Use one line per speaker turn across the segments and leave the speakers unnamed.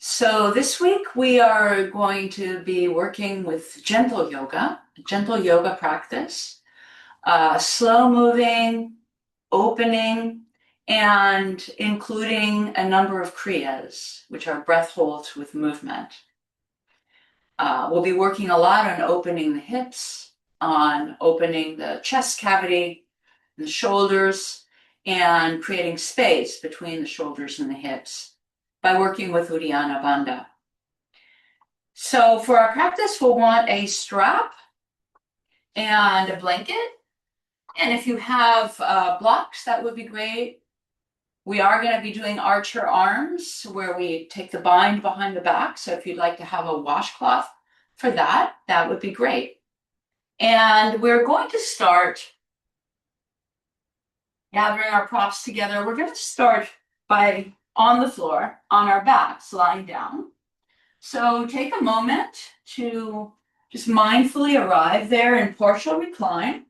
So this week we are going to be working with gentle yoga practice, slow moving, opening, and including a number of kriyas, which are breath holds with movement. We'll be working a lot on opening the hips, on opening the chest cavity, the shoulders, and creating space between the shoulders and the hips by working with Uddiyana Bandha. So for our practice, we'll want a strap and a blanket. And if you have blocks, that would be great. We are going to be doing archer arms where we take the bind behind the back. So if you'd like to have a washcloth for that, that would be great. And we're going to start gathering our props together. We're going to start by on the floor, on our backs, lying down. So take a moment to just mindfully arrive there in partial recline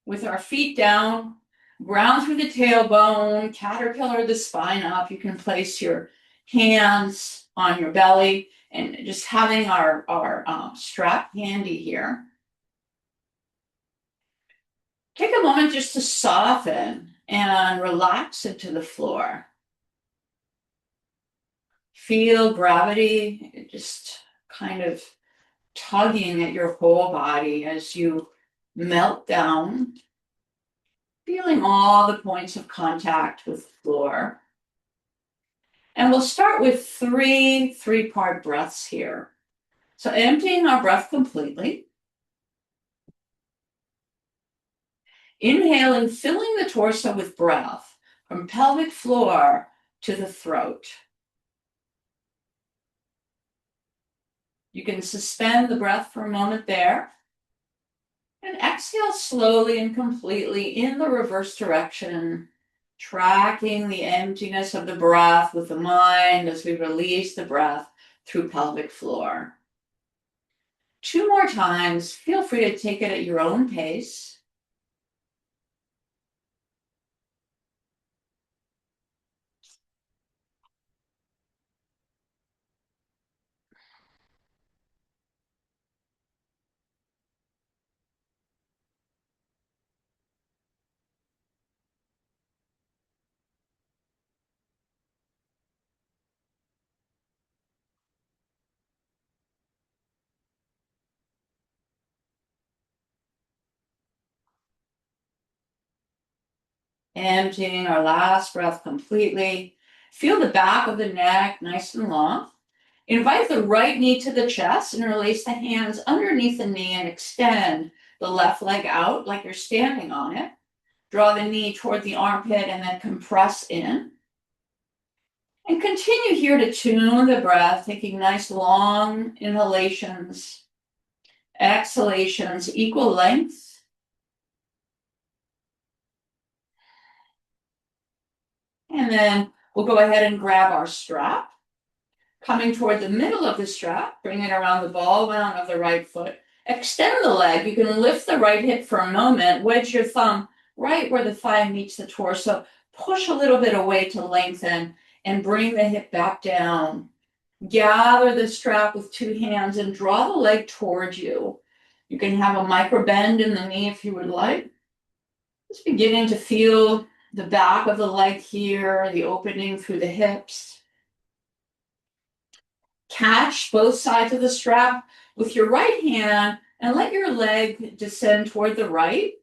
with our feet down, ground through the tailbone, caterpillar the spine up. You can place your hands on your belly and just having our strap handy here. Take a moment just to soften and relax into the floor. Feel gravity just kind of tugging at your whole body as you melt down, feeling all the points of contact with the floor. And we'll start with three-part breaths here. So emptying our breath completely. Inhaling, filling the torso with breath from pelvic floor to the throat. You can suspend the breath for a moment there. And exhale slowly and completely in the reverse direction, tracking the emptiness of the breath with the mind as we release the breath through pelvic floor. 2 more times. Feel free to take it at your own pace. Emptying our last breath completely. Feel the back of the neck nice and long. Invite the right knee to the chest and release the hands underneath the knee and extend the left leg out like you're standing on it. Draw the knee toward the armpit and then compress in. And continue here to tune the breath, taking nice long inhalations, exhalations, equal length. And then we'll go ahead and grab our strap. Coming toward the middle of the strap, bring it around the ball wound of the right foot. Extend the leg. You can lift the right hip for a moment. Wedge your thumb right where the thigh meets the torso. Push a little bit away to lengthen and bring the hip back down. Gather the strap with 2 hands and draw the leg towards you. You can have a micro bend in the knee if you would like. Just beginning to feel the back of the leg here, the opening through the hips. Catch both sides of the strap with your right hand and let your leg descend toward the right.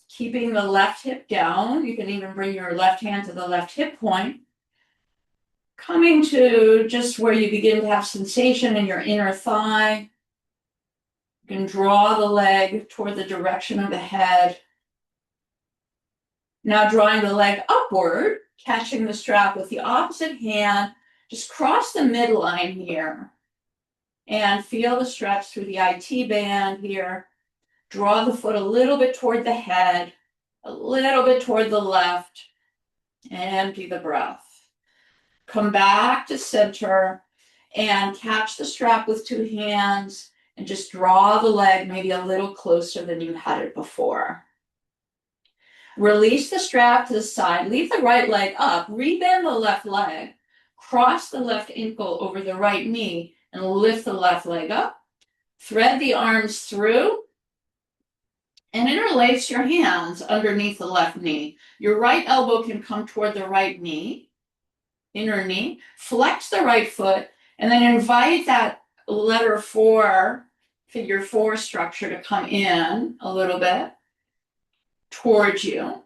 Keeping the left hip down. You can even bring your left hand to the left hip point. Coming to just where you begin to have sensation in your inner thigh. You can draw the leg toward the direction of the head. Now drawing the leg upward, catching the strap with the opposite hand. Just cross the midline here and feel the stretch through the IT band here. Draw the foot a little bit toward the head, a little bit toward the left. Empty the breath. Come back to center and catch the strap with 2 hands and just draw the leg maybe a little closer than you had it before. Release the strap to the side. Leave the right leg up. Rebend the left leg. Cross the left ankle over the right knee and lift the left leg up. Thread the arms through and interlace your hands underneath the left knee. Your right elbow can come toward the right knee, inner knee. Flex the right foot and then invite that letter 4, figure 4 structure to come in a little bit towards you.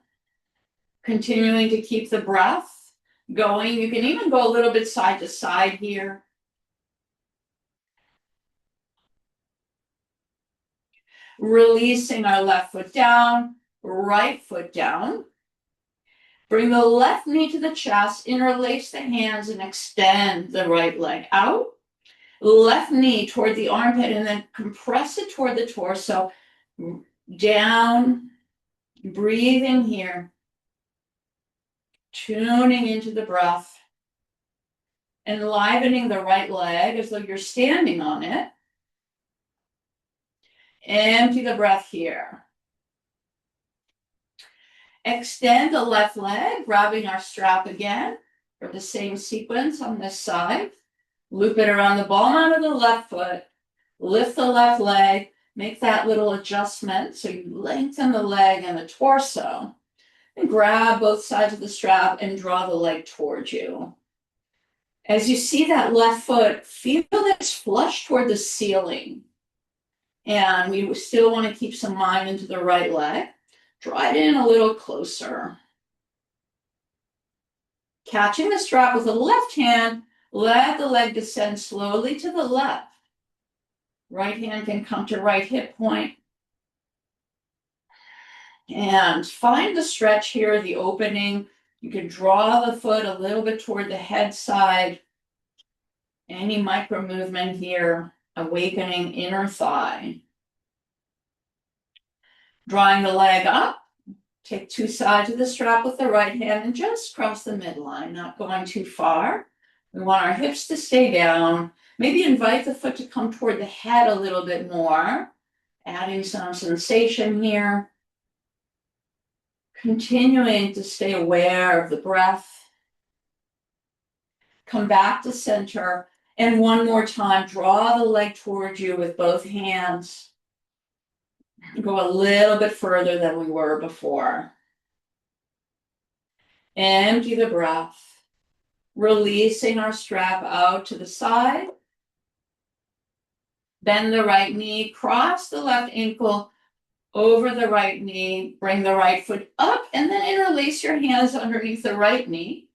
Continuing to keep the breath going. You can even go a little bit side to side here. Releasing our left foot down, right foot down. Bring the left knee to the chest, interlace the hands and extend the right leg out. Left knee toward the armpit and then compress it toward the torso. Down, breathing here. Tuning into the breath. Enlivening the right leg as though you're standing on it. Empty the breath here. Extend the left leg, grabbing our strap again for the same sequence on this side. Loop it around the ball mount of the left foot. Lift the left leg. Make that little adjustment so you lengthen the leg and the torso. And grab both sides of the strap and draw the leg towards you. As you see that left foot, feel that it's flush toward the ceiling. And we still want to keep some mind into the right leg. Draw it in a little closer. Catching the strap with the left hand, let the leg descend slowly to the left. Right hand can come to right hip point. And find the stretch here, the opening. You can draw the foot a little bit toward the head side. Any micro movement here, awakening inner thigh. Drawing the leg up. Take 2 sides of the strap with the right hand and just cross the midline, not going too far. We want our hips to stay down. Maybe invite the foot to come toward the head a little bit more, adding some sensation here. Continuing to stay aware of the breath. Come back to center. And one more time, draw the leg towards you with both hands. Go a little bit further than we were before. Empty the breath. Releasing our strap out to the side. Bend the right knee, cross the left ankle over the right knee, bring the right foot up, and then interlace your hands underneath the right knee.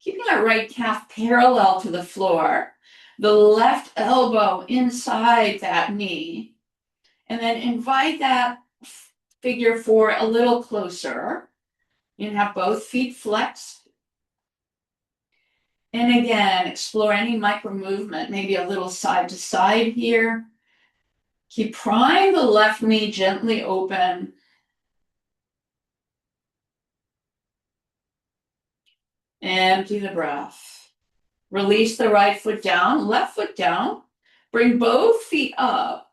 Keeping our right calf parallel to the floor. The left elbow inside that knee. And then invite that figure 4 a little closer. You can have both feet flexed. And again, explore any micro movement, maybe a little side to side here. Keep prying the left knee gently open. Empty the breath. Release the right foot down, left foot down. Bring both feet up.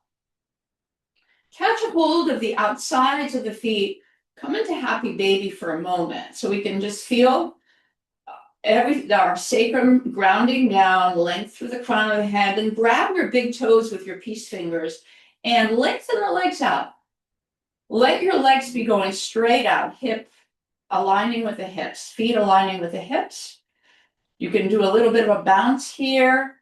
Catch a hold of the outsides of the feet. Come into happy baby for a moment so we can just feel our sacrum grounding down, length through the crown of the head, and grab your big toes with your peace fingers and lengthen the legs out. Let your legs be going straight out, hip aligning with the hips, feet aligning with the hips. You can do a little bit of a bounce here.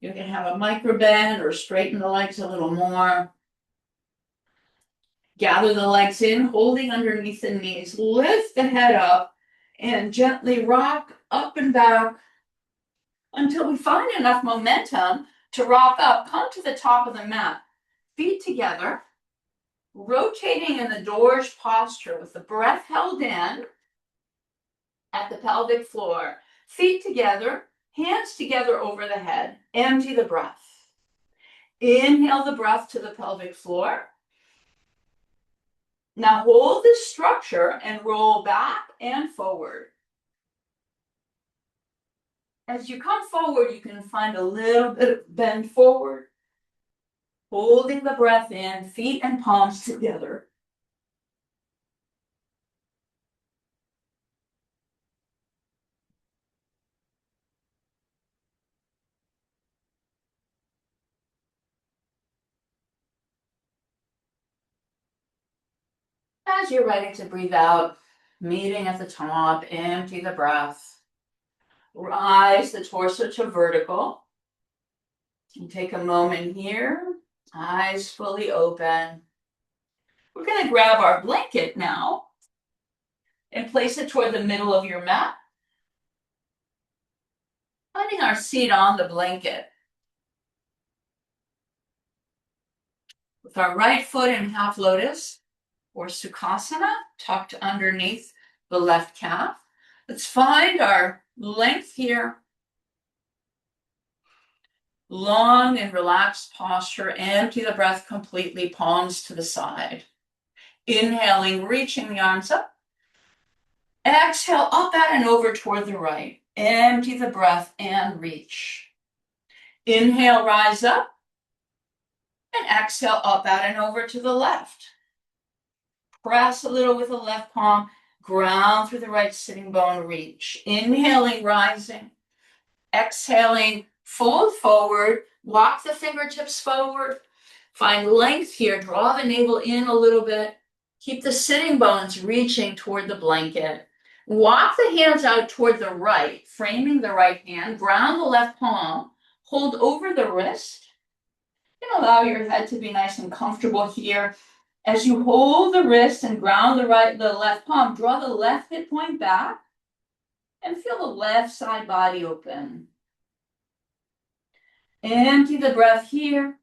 You can have a micro bend or straighten the legs a little more. Gather the legs in, holding underneath the knees. Lift the head up and gently rock up and back until we find enough momentum to rock up. Come to the top of the mat. Feet together, rotating in the Dorje posture with the breath held in at the pelvic floor. Feet together, hands together over the head. Empty the breath. Inhale the breath to the pelvic floor. Now hold this structure and roll back and forward. As you come forward, you can find a little bit of bend forward. Holding the breath in, feet and palms together. As you're ready to breathe out, meeting at the top, empty the breath. Rise the torso to vertical. And take a moment here, eyes fully open. We're going to grab our blanket now and place it toward the middle of your mat. Finding our seat on the blanket. With our right foot in half lotus or sukhasana tucked underneath the left calf. Let's find our length here. Long and relaxed posture. Empty the breath completely, palms to the side. Inhaling, reaching the arms up. Exhale, up at and over toward the right. Empty the breath and reach. Inhale, rise up. And exhale, up at and over to the left. Press a little with the left palm. Ground through the right sitting bone, reach. Inhaling, rising. Exhaling, fold forward. Walk the fingertips forward. Find length here. Draw the navel in a little bit. Keep the sitting bones reaching toward the blanket. Walk the hands out toward the right, framing the right hand. Ground the left palm. Hold over the wrist. And allow your head to be nice and comfortable here. As you hold the wrist and ground the left palm, draw the left hip point back and feel the left side body open. Empty the breath here.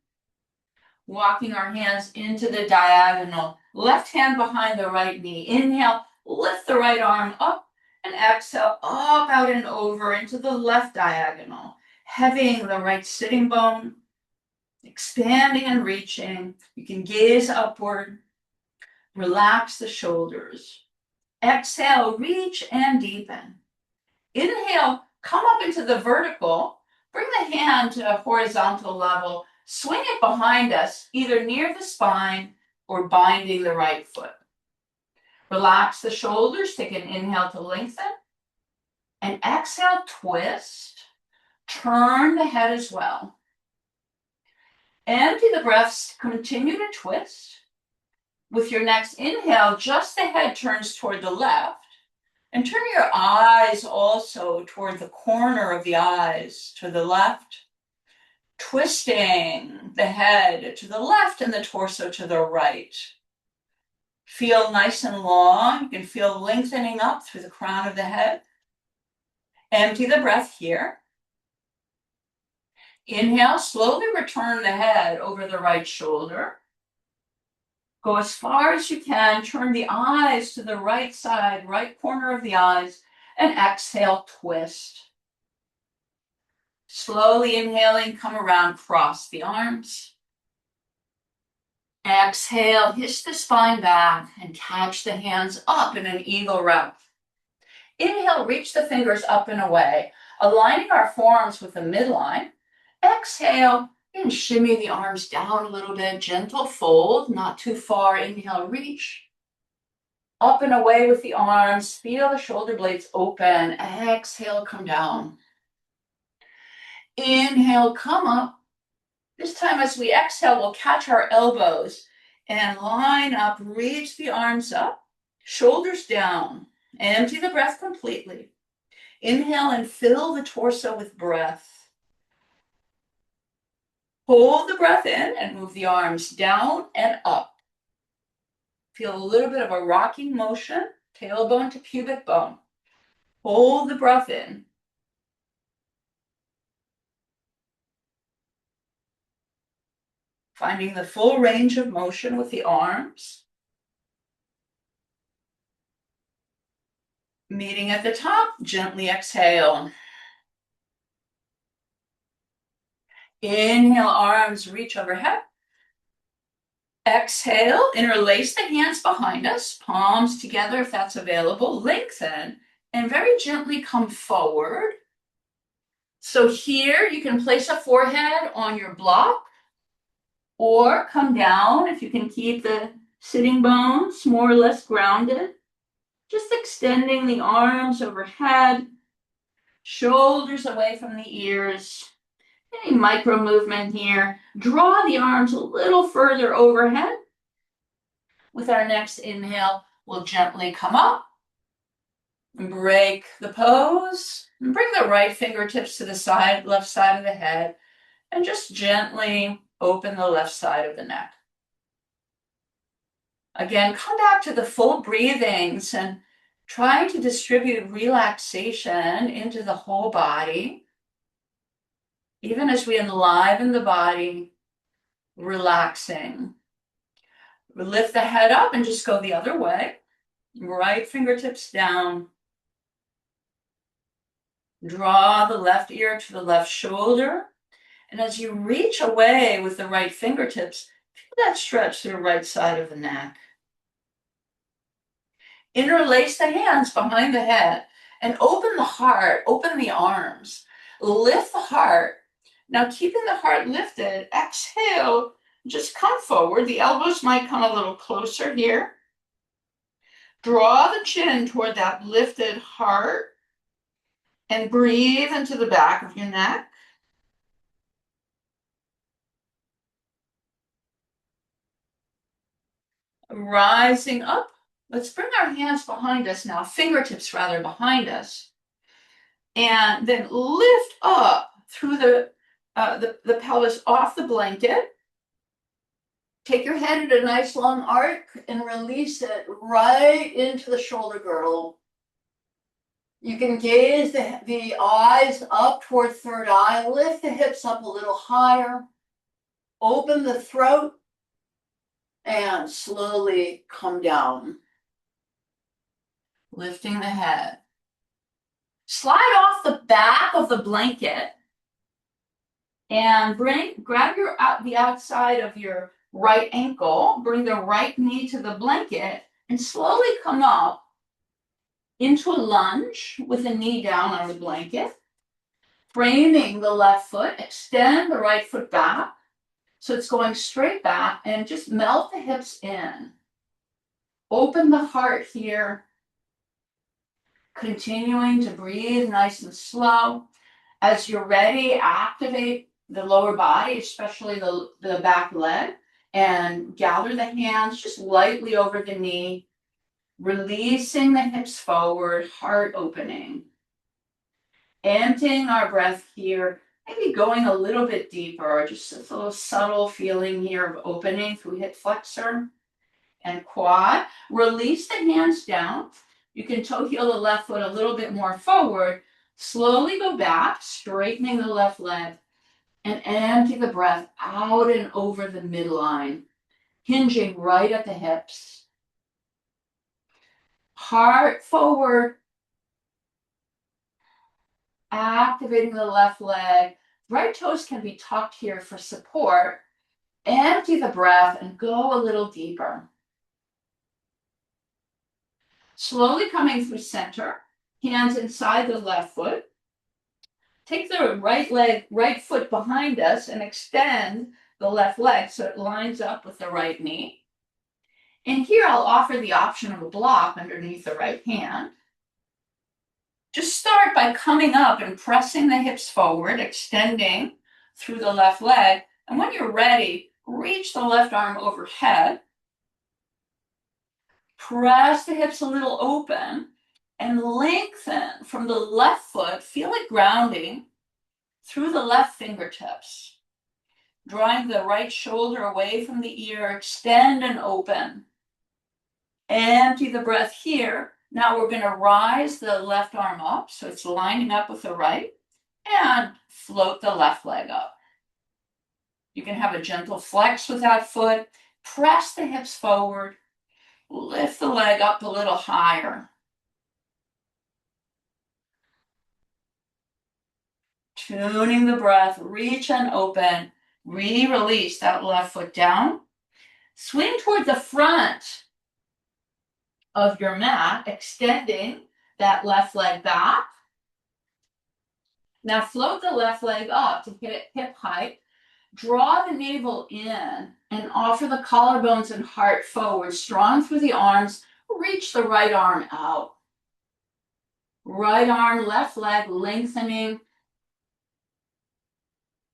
Walking our hands into the diagonal. Left hand behind the right knee. Inhale, lift the right arm up and exhale up, out and over into the left diagonal. Heavying the right sitting bone. Expanding and reaching. You can gaze upward. Relax the shoulders. Exhale, reach and deepen. Inhale, come up into the vertical. Bring the hand to a horizontal level. Swing it behind us, either near the spine or binding the right foot. Relax the shoulders. Take an inhale to lengthen. And exhale, twist. Turn the head as well. Empty the breaths. Continue to twist. With your next inhale, just the head turns toward the left. And turn your eyes also toward the corner of the eyes to the left. Twisting the head to the left and the torso to the right. Feel nice and long. You can feel lengthening up through the crown of the head. Empty the breath here. Inhale, slowly return the head over the right shoulder. Go as far as you can. Turn the eyes to the right side, right corner of the eyes, and exhale, twist. Slowly inhaling, come around, cross the arms. Exhale, hitch the spine back and catch the hands up in an eagle wrap. Inhale, reach the fingers up and away, aligning our forearms with the midline. Exhale, and shimmy the arms down a little bit, gentle fold, not too far. Inhale, reach. Up and away with the arms, feel the shoulder blades open. Exhale, come down. Inhale, come up. This time as we exhale, we'll catch our elbows and line up, reach the arms up, shoulders down. Empty the breath completely. Inhale and fill the torso with breath. Hold the breath in and move the arms down and up. Feel a little bit of a rocking motion, tailbone to pubic bone. Hold the breath in. Finding the full range of motion with the arms. Meeting at the top, gently exhale. Inhale, arms reach overhead. Exhale, interlace the hands behind us, palms together if that's available. Lengthen and very gently come forward. So here you can place a forehead on your block or come down if you can keep the sitting bones more or less grounded. Just extending the arms overhead, shoulders away from the ears. Any micro movement here. Draw the arms a little further overhead. With our next inhale, we'll gently come up, break the pose, and bring the right fingertips to the side, left side of the head, and just gently open the left side of the neck. Again, come back to the full breathings and try to distribute relaxation into the whole body. Even as we enliven the body, relaxing. We lift the head up and just go the other way. Right fingertips down. Draw the left ear to the left shoulder. And as you reach away with the right fingertips, feel that stretch through the right side of the neck. Interlace the hands behind the head and open the heart, open the arms. Lift the heart. Now, keeping the heart lifted, exhale, just come forward. The elbows might come a little closer here. Draw the chin toward that lifted heart and breathe into the back of your neck. Rising up. Let's bring our hands behind us now, fingertips rather behind us. And then lift up through the pelvis off the blanket. Take your head at a nice long arc and release it right into the shoulder girdle. You can gaze the eyes up toward third eye. Lift the hips up a little higher. Open the throat and slowly come down. Lifting the head. Slide off the back of the blanket and grab the outside of your right ankle, bring the right knee to the blanket, and slowly come up into a lunge with the knee down on the blanket. Framing the left foot, extend the right foot back so it's going straight back, and just melt the hips in. Open the heart here. Continuing to breathe nice and slow. As you're ready, activate the lower body, especially the back leg, and gather the hands just lightly over the knee, releasing the hips forward, heart opening. Emptying our breath here, maybe going a little bit deeper, just a little subtle feeling here of opening through hip flexor and quad. Release the hands down. You can toe heel the left foot a little bit more forward. Slowly go back, straightening the left leg, and empty the breath out and over the midline, hinging right at the hips. Heart forward, activating the left leg. Right toes can be tucked here for support. Empty the breath and go a little deeper. Slowly coming through center, hands inside the left foot. Take the right foot behind us and extend the left leg so it lines up with the right knee. And here I'll offer the option of a block underneath the right hand. Just start by coming up and pressing the hips forward, extending through the left leg. And when you're ready, reach the left arm overhead. Press the hips a little open and lengthen from the left foot. Feel it grounding through the left fingertips. Drawing the right shoulder away from the ear, extend and open. Empty the breath here. Now we're going to rise the left arm up so it's lining up with the right, and float the left leg up. You can have a gentle flex with that foot. Press the hips forward. Lift the leg up a little higher. Tuning the breath, reach and open. Release that left foot down. Swing toward the front of your mat, extending that left leg back. Now float the left leg up to hit hip height. Draw the navel in and offer the collarbones and heart forward, strong through the arms. Reach the right arm out. Right arm, left leg lengthening.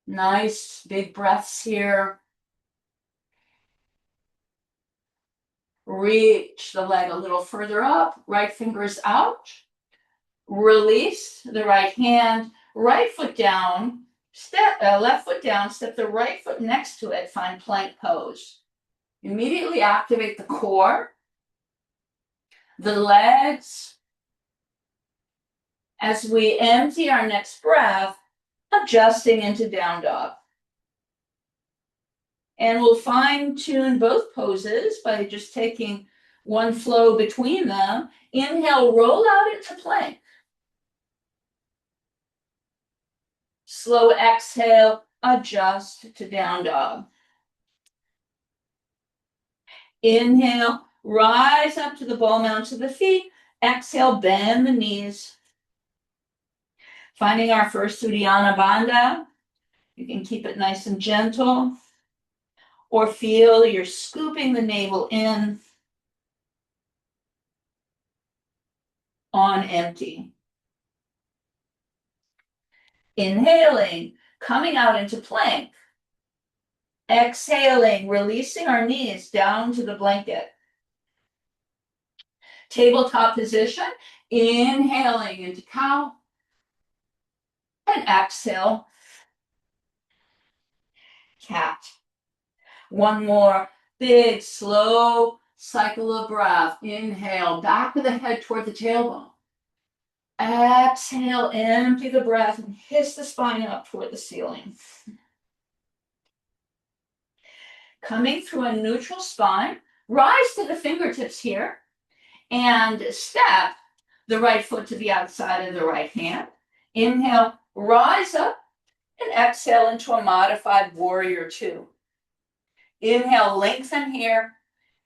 Nice big breaths here. Reach the leg a little further up, right fingers out. Release the right hand, right foot down, left foot down, step the right foot next to it, find plank pose. Immediately activate the core, the legs. As we empty our next breath, adjusting into down dog. And we'll fine tune both poses by just taking one flow between them. Inhale, roll out into plank. Slow exhale, adjust to down dog. Inhale, rise up to the ball mounts of the feet. Exhale, bend the knees. Finding our first Uddiyana Bandha. You can keep it nice and gentle. Or feel you're scooping the navel in on empty. Inhaling, coming out into plank. Exhaling, releasing our knees down to the blanket. Tabletop position, inhaling into cow. And exhale, cat. One more big, slow cycle of breath. Inhale, back of the head toward the tailbone. Exhale, empty the breath and hiss the spine up toward the ceiling. Coming through a neutral spine, rise to the fingertips here and step the right foot to the outside of the right hand. Inhale, rise up and exhale into a modified warrior two. Inhale, lengthen here.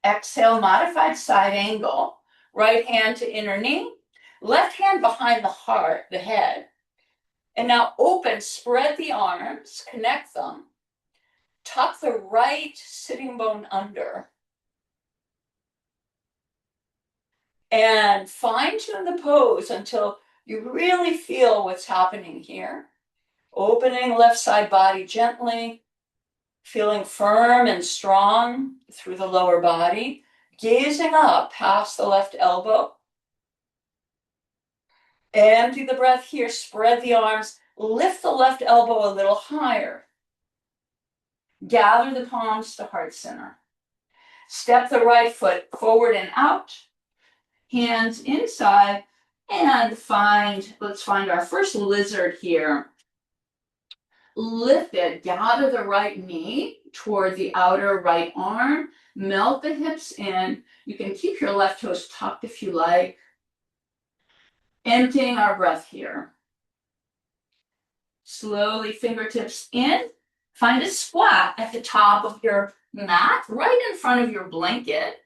Exhale, modified side angle. Right hand to inner knee. Left hand behind the heart, the head. And now open, spread the arms, connect them. Tuck the right sitting bone under. And fine-tune the pose until you really feel what's happening here. Opening left side body gently. Feeling firm and strong through the lower body. Gazing up past the left elbow. Empty the breath here, spread the arms, lift the left elbow a little higher. Gather the palms to heart center. Step the right foot forward and out, hands inside, and let's find our first lizard here. Lift it, gather the right knee toward the outer right arm, melt the hips in. You can keep your left toes tucked if you like. Emptying our breath here. Slowly fingertips in. Find a squat at the top of your mat, right in front of your blanket.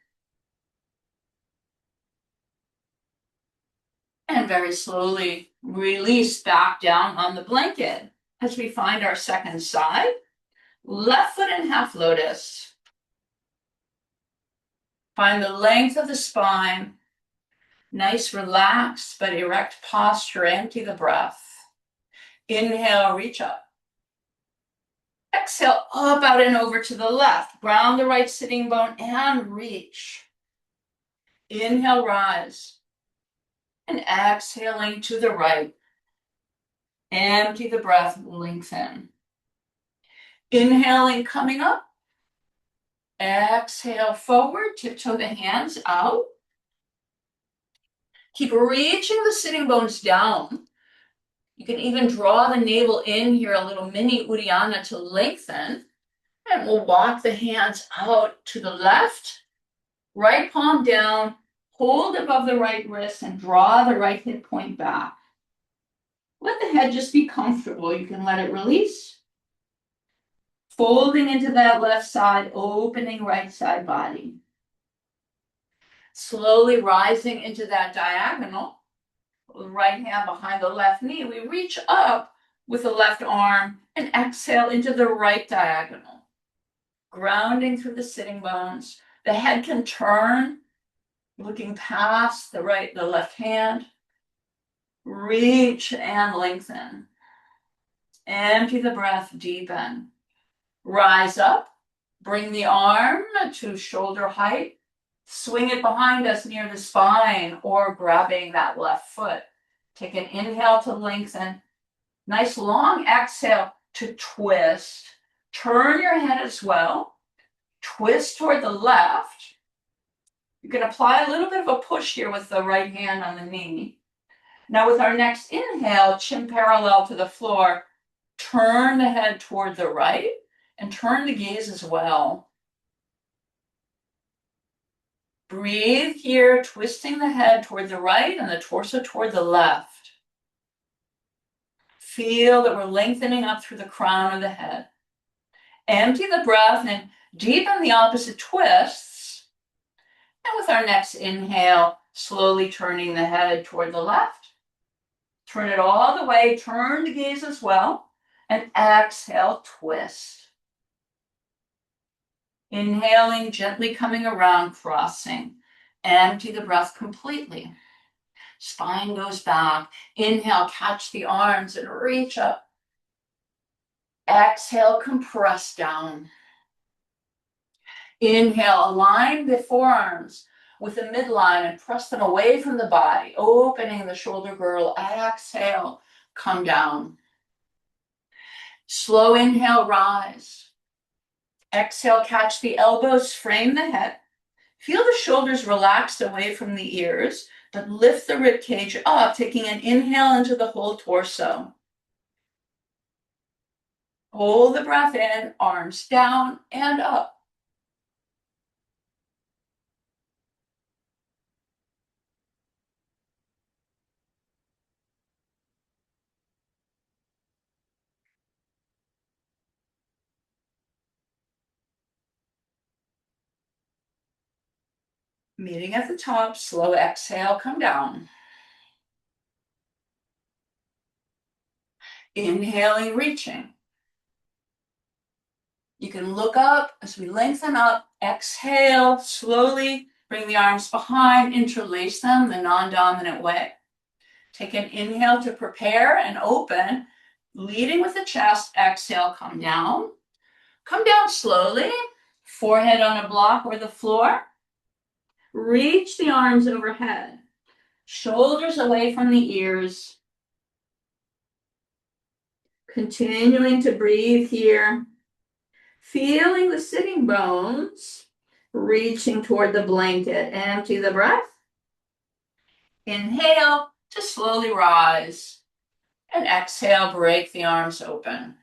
And very slowly release back down on the blanket as we find our second side. Left foot in half lotus. Find the length of the spine. Nice, relaxed, but erect posture. Empty the breath. Inhale, reach up. Exhale, up, out, and over to the left. Ground the right sitting bone and reach. Inhale, rise. And exhaling to the right. Empty the breath, lengthen. Inhaling, coming up. Exhale, forward, tiptoe the hands out. Keep reaching the sitting bones down. You can even draw the navel in here, a little mini Uddiyana to lengthen. And we'll walk the hands out to the left. Right palm down, hold above the right wrist and draw the right hip point back. Let the head just be comfortable. You can let it release. Folding into that left side, opening right side body. Slowly rising into that diagonal. Right hand behind the left knee. We reach up with the left arm and exhale into the right diagonal. Grounding through the sitting bones. The head can turn, looking past the left hand. Reach and lengthen. Empty the breath, deepen. Rise up. Bring the arm to shoulder height. Swing it behind us near the spine or grabbing that left foot. Take an inhale to lengthen. Nice long exhale to twist. Turn your head as well. Twist toward the left. You can apply a little bit of a push here with the right hand on the knee. Now with our next inhale, chin parallel to the floor, turn the head toward the right and turn the gaze as well. Breathe here, twisting the head toward the right and the torso toward the left. Feel that we're lengthening up through the crown of the head. Empty the breath and deepen the opposite twists. And with our next inhale, slowly turning the head toward the left. Turn it all the way, turn the gaze as well, and exhale, twist. Inhaling, gently coming around, crossing. Empty the breath completely. Spine goes back. Inhale, catch the arms and reach up. Exhale, compress down. Inhale, align the forearms with the midline and press them away from the body, opening the shoulder girdle. Exhale, come down. Slow inhale, rise. Exhale, catch the elbows, frame the head. Feel the shoulders relaxed away from the ears, but lift the rib cage up, taking an inhale into the whole torso. Hold the breath in, arms down and up. Meeting at the top, slow exhale, come down. Inhaling, reaching. You can look up as we lengthen up. Exhale, slowly bring the arms behind, interlace them the non-dominant way. Take an inhale to prepare and open, leading with the chest. Exhale, come down. Come down slowly, forehead on a block or the floor. Reach the arms overhead, shoulders away from the ears. Continuing to breathe here. Feeling the sitting bones, reaching toward the blanket. Empty the breath. Inhale to slowly rise. And exhale, break the arms open.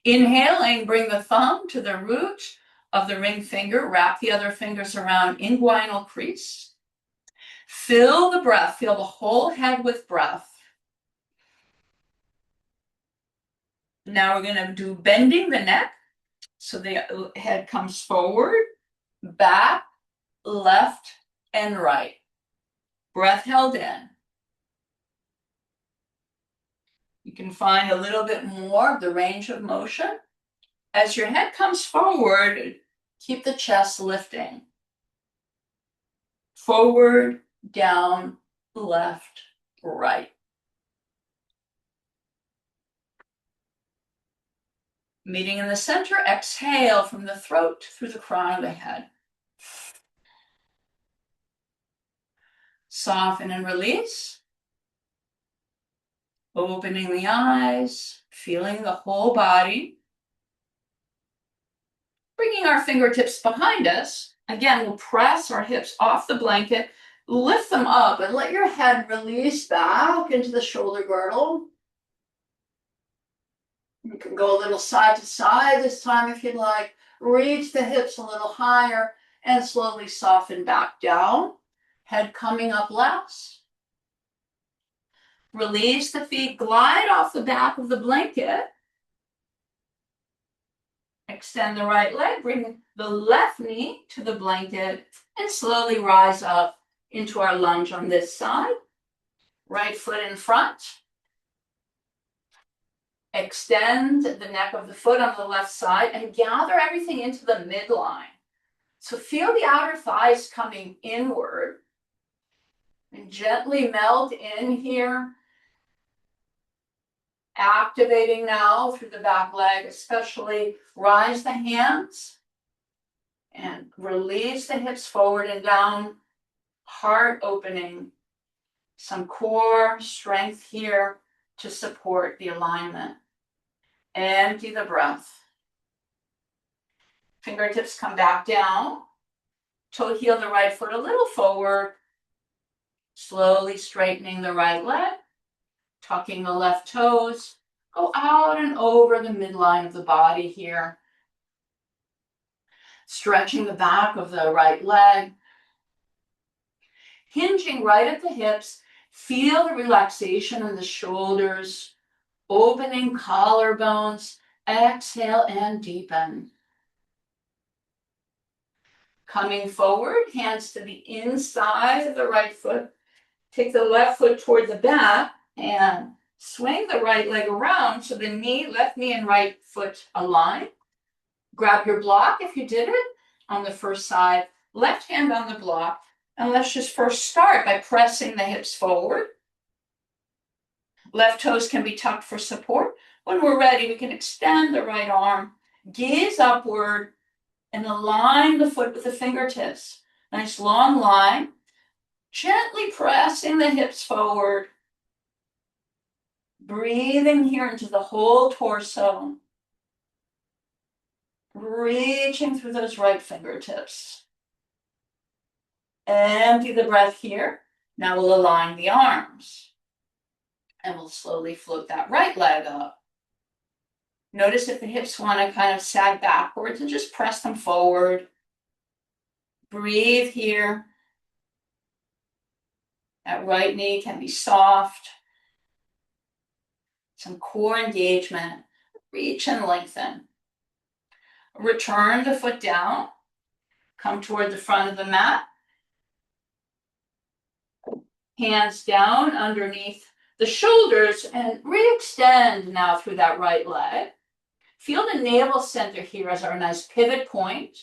Inhaling, bring the thumb to the root of the ring finger. Wrap the other fingers around inguinal crease. Fill the breath. Fill the whole head with breath. Now we're going to do bending the neck. So the head comes forward, back, left, and right. Breath held in. You can find a little bit more of the range of motion. As your head comes forward, keep the chest lifting. Forward, down, left, right. Meeting in the center, exhale from the throat through the crown of the head. Soften and release. Opening the eyes, feeling the whole body. Bringing our fingertips behind us. Again, we'll press our hips off the blanket, lift them up, and let your head release back into the shoulder girdle. You can go a little side to side this time if you'd like. Reach the hips a little higher and slowly soften back down. Head coming up last. Release the feet, glide off the back of the blanket. Extend the right leg, bring the left knee to the blanket, and slowly rise up into our lunge on this side. Right foot in front. Extend the neck of the foot on the left side and gather everything into the midline. So feel the outer thighs coming inward and gently melt in here. Activating now through the back leg, especially rise the hands And release the hips forward and down, heart opening. Some core strength here to support the alignment. Empty the breath. Fingertips come back down. Toe heel the right foot a little forward. Slowly straightening the right leg. Tucking the left toes. Go out and over the midline of the body here. Stretching the back of the right leg. Hinging right at the hips. Feel the relaxation in the shoulders. Opening collarbones. Exhale and deepen. Coming forward, hands to the inside of the right foot. Take the left foot toward the back and swing the right leg around so the left knee and right foot align. Grab your block if you did it on the first side. Left hand on the block. And let's just first start by pressing the hips forward. Left toes can be tucked for support. When we're ready, we can extend the right arm, gaze upward, and align the foot with the fingertips. Nice long line. Gently pressing the hips forward. Breathing here into the whole torso. Reaching through those right fingertips. Empty the breath here. Now we'll align the arms. And we'll slowly float that right leg up. Notice if the hips want to kind of sag backwards and just press them forward. Breathe here. That right knee can be soft. Some core engagement. Reach and lengthen. Return the foot down. Come toward the front of the mat. Hands down underneath the shoulders and re-extend now through that right leg. Feel the navel center here as our nice pivot point.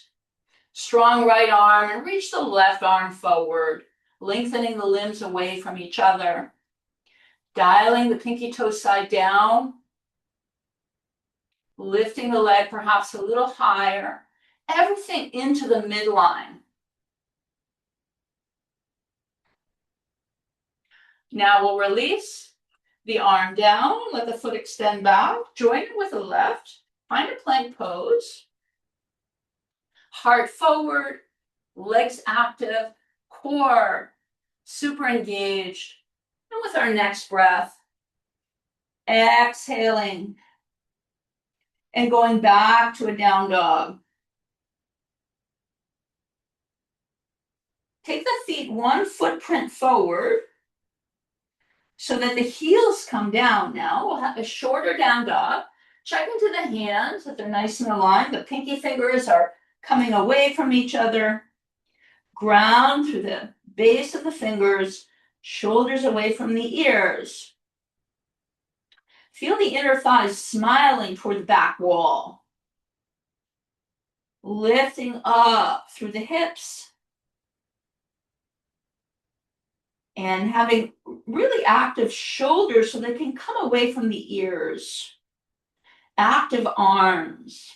Strong right arm and reach the left arm forward, lengthening the limbs away from each other. Dialing the pinky toe side down. Lifting the leg perhaps a little higher. Everything into the midline. Now we'll release the arm down, let the foot extend back, join it with the left, find a plank pose. Heart forward, legs active, core super engaged. And with our next breath, exhaling and going back to a down dog. Take the feet one footprint forward so that the heels come down now. We'll have a shorter down dog. Check into the hands that they're nice and aligned. The pinky fingers are coming away from each other. Ground through the base of the fingers, shoulders away from the ears. Feel the inner thighs smiling toward the back wall. Lifting up through the hips. And having really active shoulders so they can come away from the ears. Active arms.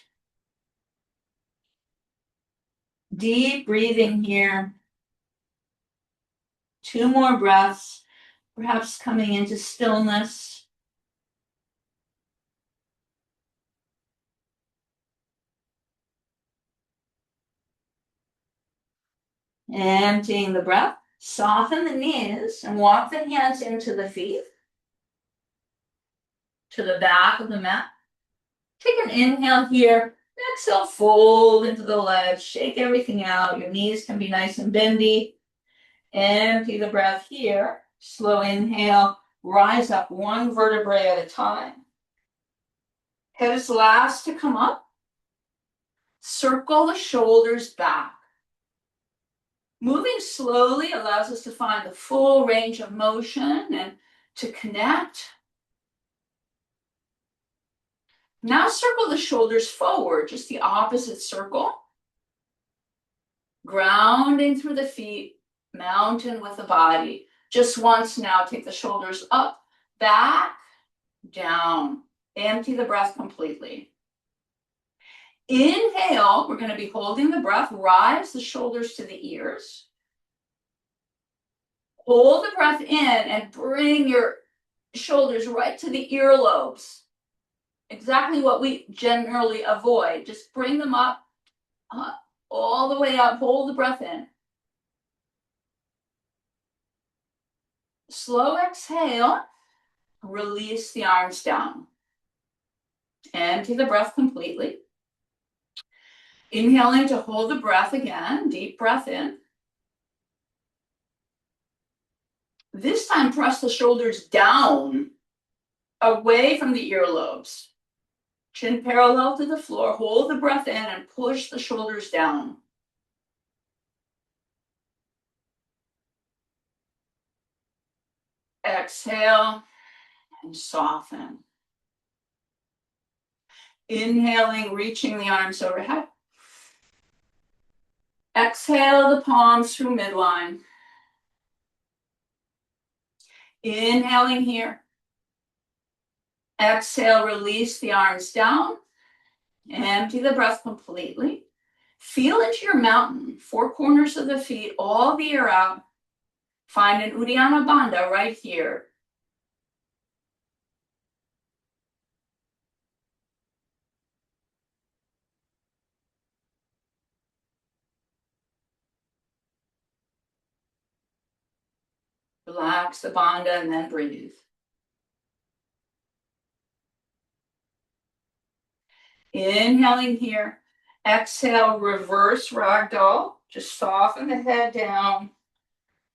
Deep breathing here. 2 more breaths, perhaps coming into stillness. Emptying the breath. Soften the knees and walk the hands into the feet, to the back of the mat. Take an inhale here. Exhale, fold into the legs. Shake everything out. Your knees can be nice and bendy. Empty the breath here. Slow inhale. Rise up 1 vertebrae at a time. Head is last to come up. Circle the shoulders back. Moving slowly allows us to find the full range of motion and to connect. Now circle the shoulders forward, just the opposite circle. Grounding through the feet, mountain with the body. Just once now, take the shoulders up, back, down. Empty the breath completely. Inhale, we're going to be holding the breath, rise the shoulders to the ears. Hold the breath in and bring your shoulders right to the earlobes. Exactly what we generally avoid. Just bring them up, all the way up. Hold the breath in. Slow exhale. Release the arms down. Empty the breath completely. Inhaling to hold the breath again. Deep breath in. This time, press the shoulders down, away from the earlobes. Chin parallel to the floor. Hold the breath in and push the shoulders down. Exhale and soften. Inhaling, reaching the arms overhead. Exhale the palms through midline. Inhaling here. Exhale, release the arms down. Empty the breath completely. Feel into your mountain, four corners of the feet, all the air out. Find an Uddiyana Bandha right here. Relax the bandha and then breathe. Inhaling here. Exhale, reverse ragdoll. Just soften the head down.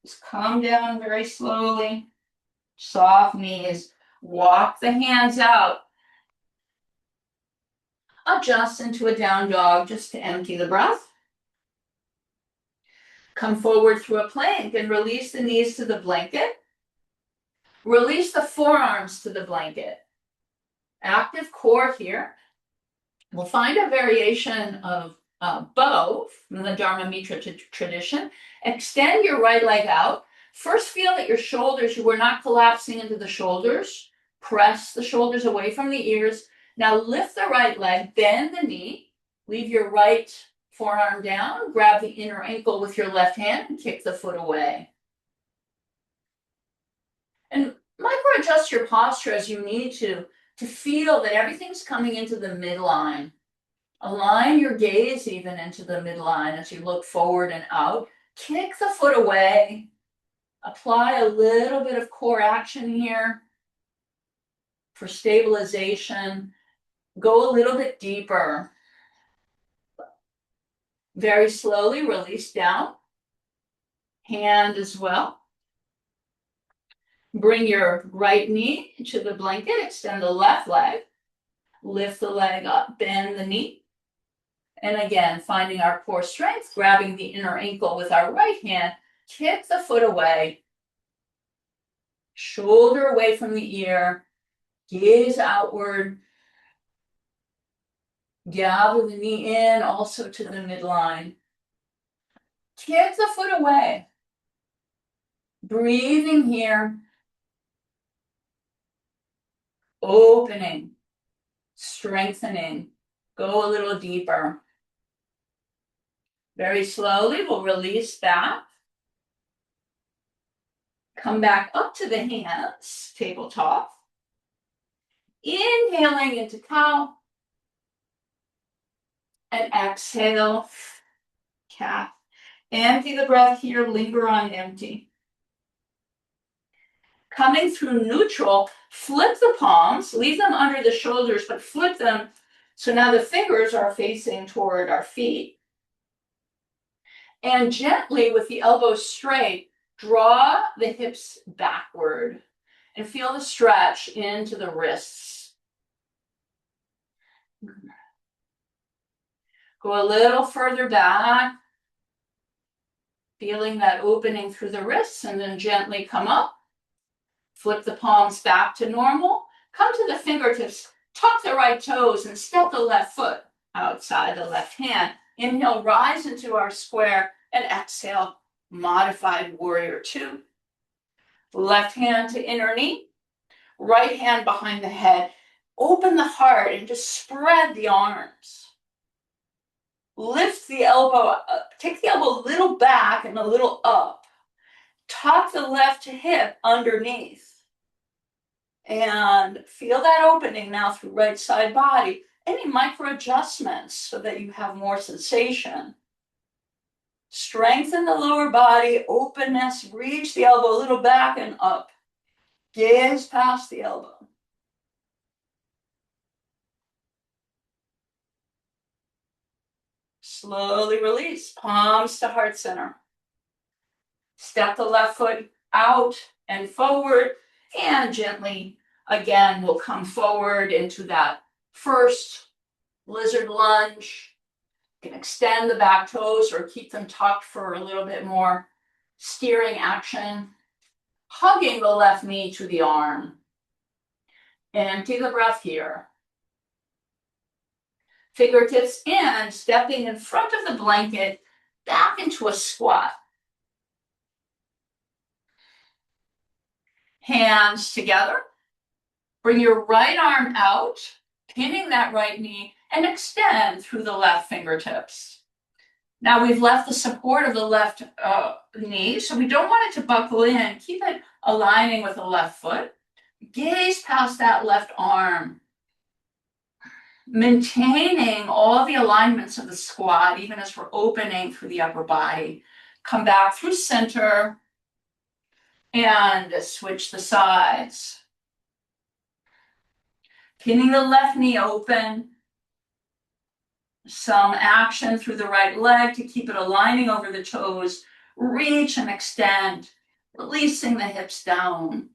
Just come down very slowly. Soft knees. Walk the hands out. Adjust into a down dog just to empty the breath. Come forward through a plank and release the knees to the blanket. Release the forearms to the blanket. Active core here. We'll find a variation of bow from the Dharma Mitra tradition. Extend your right leg out. First, feel that your shoulders, you are not collapsing into the shoulders. Press the shoulders away from the ears. Now lift the right leg, bend the knee. Leave your right forearm down. Grab the inner ankle with your left hand and kick the foot away. And micro adjust your posture as you need to feel that everything's coming into the midline. Align your gaze even into the midline as you look forward and out. Kick the foot away. Apply a little bit of core action here for stabilization. Go a little bit deeper. Very slowly release down. Hand as well. Bring your right knee to the blanket. Extend the left leg. Lift the leg up. Bend the knee. And again, finding our core strength, grabbing the inner ankle with our right hand, kick the foot away, shoulder away from the ear, gaze outward, gather the knee in also to the midline, kick the foot away, breathing here, opening, strengthening, go a little deeper. Very slowly, we'll release that. Come back up to the hands, tabletop. Inhaling into cow. And exhale, cat. Empty the breath here, linger on empty. Coming through neutral, flip the palms, leave them under the shoulders, but flip them so now the fingers are facing toward our feet. And gently, with the elbows straight, draw the hips backward and feel the stretch into the wrists. Go a little further back, feeling that opening through the wrists, and then gently come up. Flip the palms back to normal. Come to the fingertips, tuck the right toes, and step the left foot outside the left hand. Inhale, rise into our square, and exhale, modified warrior two. Left hand to inner knee, right hand behind the head. Open the heart and just spread the arms. Lift the elbow up. Take the elbow a little back and a little up. Tuck the left hip underneath. And feel that opening now through right side body. Any micro adjustments so that you have more sensation. Strengthen the lower body, openness, reach the elbow a little back and up. Gaze past the elbow. Slowly release, palms to heart center. Step the left foot out and forward, and gently, again, we'll come forward into that first lizard lunge. You can extend the back toes or keep them tucked for a little bit more steering action. Hugging the left knee to the arm. Empty the breath here. Fingertips in, stepping in front of the blanket, back into a squat. Hands together. Bring your right arm out, pinning that right knee, and extend through the left fingertips. Now we've left the support of the left knee, so we don't want it to buckle in. Keep it aligning with the left foot. Gaze past that left arm. Maintaining all the alignments of the squat, even as we're opening through the upper body. Come back through center and switch the sides. Pinning the left knee open. Some action through the right leg to keep it aligning over the toes. Reach and extend, releasing the hips down.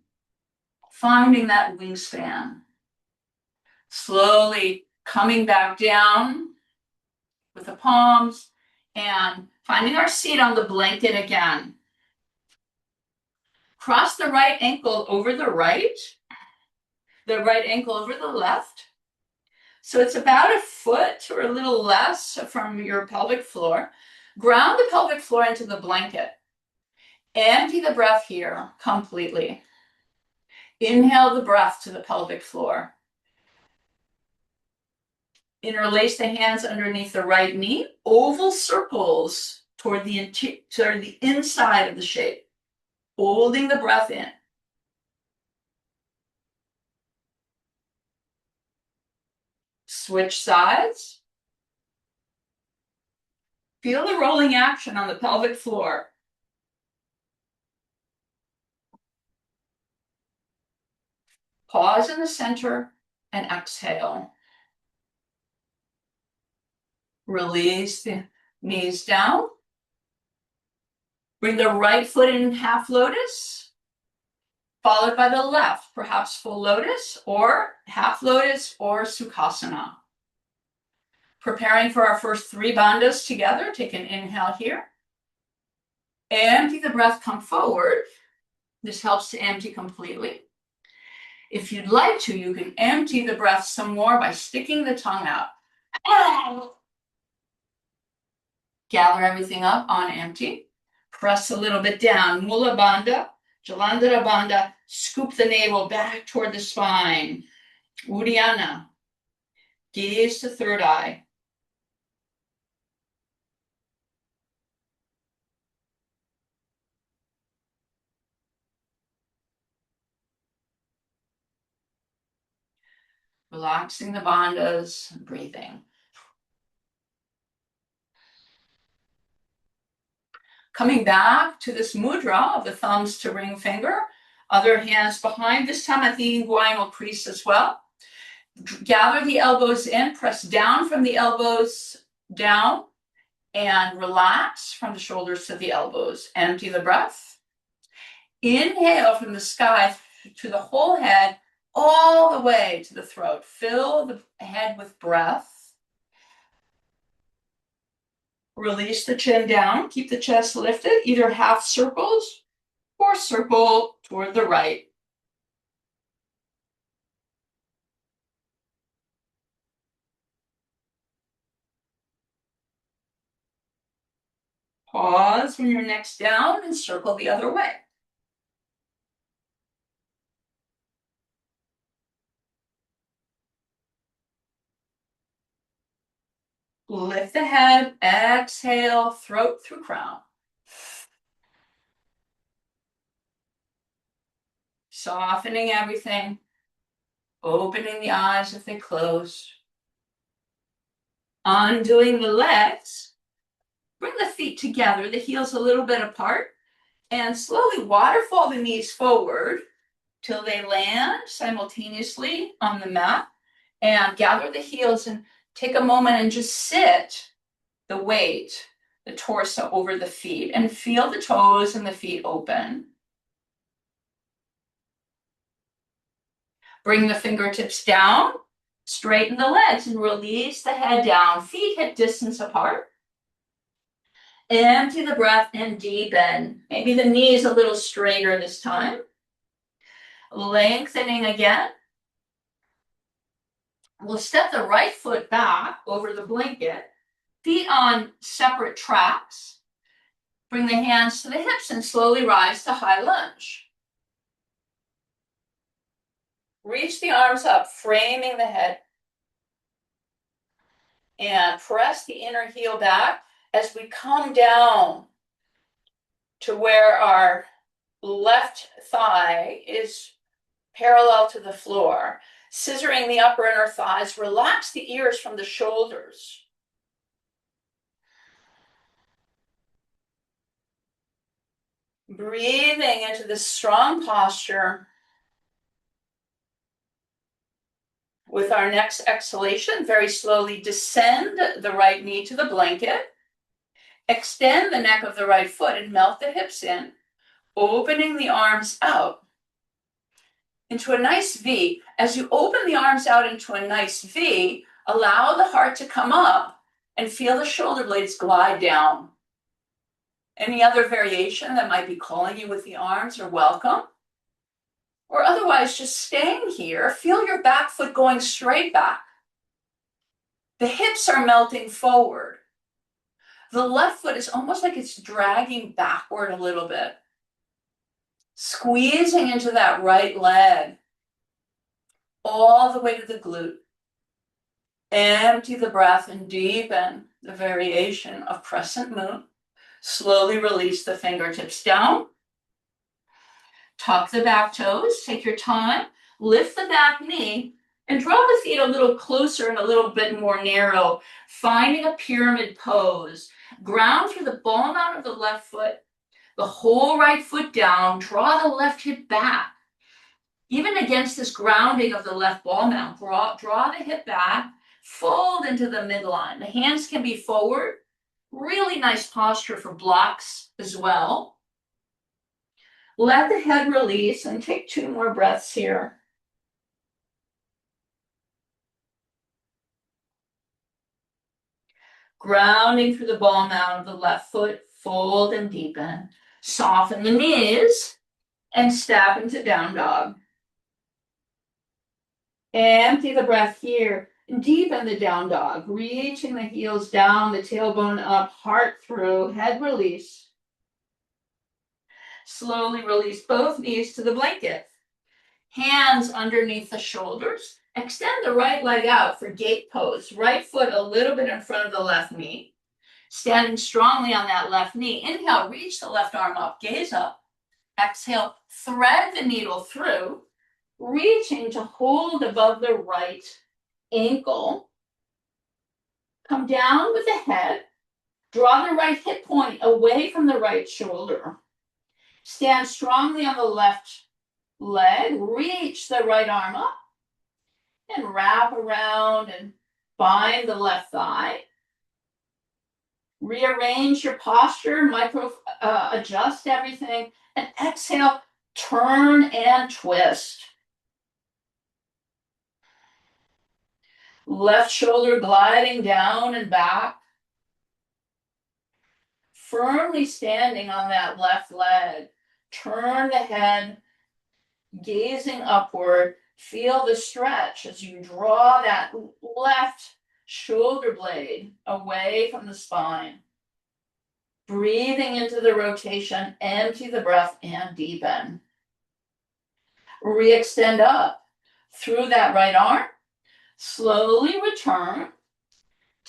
Finding that wingspan. Slowly coming back down with the palms and finding our seat on the blanket again. Cross the right ankle over the right ankle over the left. So it's about a foot or a little less from your pelvic floor. Ground the pelvic floor into the blanket. Empty the breath here completely. Inhale the breath to the pelvic floor. Interlace the hands underneath the right knee. Oval circles toward the inside of the shape. Holding the breath in. Switch sides. Feel the rolling action on the pelvic floor. Pause in the center and exhale. Release the knees down. Bring the right foot in half lotus, followed by the left, perhaps full lotus or half lotus or sukhasana. Preparing for our first 3 bandhas together. Take an inhale here. Empty the breath, come forward. This helps to empty completely. If you'd like to, you can empty the breath some more by sticking the tongue out. Gather everything up on empty. Press a little bit down. Mula Bandha, Jalandhara Bandha. Scoop the navel back toward the spine. Uddiyana. Gaze to third eye. Relaxing the bandhas, breathing. Coming back to this mudra of the thumbs to ring finger, other hands behind, this time at the inguinal crease as well. Gather the elbows in, press down from the elbows down, and relax from the shoulders to the elbows. Empty the breath. Inhale from the sky to the whole head, all the way to the throat. Fill the head with breath. Release the chin down. Keep the chest lifted, either half circles or circle toward the right. Pause when your neck's down and circle the other way. Lift the head, exhale, throat through crown. Softening everything, opening the eyes if they closed. Undoing the legs. Bring the feet together, the heels a little bit apart, and slowly waterfall the knees forward till they land simultaneously on the mat. And gather the heels and take a moment and just sit the weight, the torso over the feet, and feel the toes and the feet open. Bring the fingertips down, straighten the legs, and release the head down. Feet hip distance apart. Empty the breath and deepen. Maybe the knees a little straighter this time. Lengthening again. We'll step the right foot back over the blanket. Feet on separate tracks. Bring the hands to the hips and slowly rise to high lunge. Reach the arms up, framing the head. And press the inner heel back as we come down to where our left thigh is parallel to the floor. Scissoring the upper inner thighs, relax the ears from the shoulders. Breathing into this strong posture. With our next exhalation, very slowly descend the right knee to the blanket. Extend the neck of the right foot and melt the hips in, opening the arms out into a nice V. As you open the arms out into a nice V, allow the heart to come up and feel the shoulder blades glide down. Any other variation that might be calling you with the arms are welcome. Or otherwise, just staying here, feel your back foot going straight back. The hips are melting forward. The left foot is almost like it's dragging backward a little bit. Squeezing into that right leg, all the way to the glute. Empty the breath and deepen the variation of crescent moon. Slowly release the fingertips down. Tuck the back toes, take your time, lift the back knee, and draw the feet a little closer and a little bit more narrow, finding a pyramid pose. Ground through the ball mount of the left foot, the whole right foot down, draw the left hip back. Even against this grounding of the left ball mount, draw the hip back, fold into the midline. The hands can be forward. Really nice posture for blocks as well. Let the head release and take 2 more breaths here. Grounding through the ball mount of the left foot, fold and deepen. Soften the knees and step into down dog. Empty the breath here. Deepen the down dog, reaching the heels down, the tailbone up, heart through, head release. Slowly release both knees to the blanket. Hands underneath the shoulders. Extend the right leg out for gate pose. Right foot a little bit in front of the left knee. Standing strongly on that left knee. Inhale, reach the left arm up, gaze up. Exhale, thread the needle through, reaching to hold above the right ankle. Come down with the head. Draw the right hip point away from the right shoulder. Stand strongly on the left leg. Reach the right arm up and wrap around and bind the left thigh. Rearrange your posture, adjust everything, and exhale, turn and twist. Left shoulder gliding down and back. Firmly standing on that left leg. Turn the head, gazing upward. Feel the stretch as you draw that left shoulder blade away from the spine. Breathing into the rotation, empty the breath and deepen. Re-extend up through that right arm. Slowly return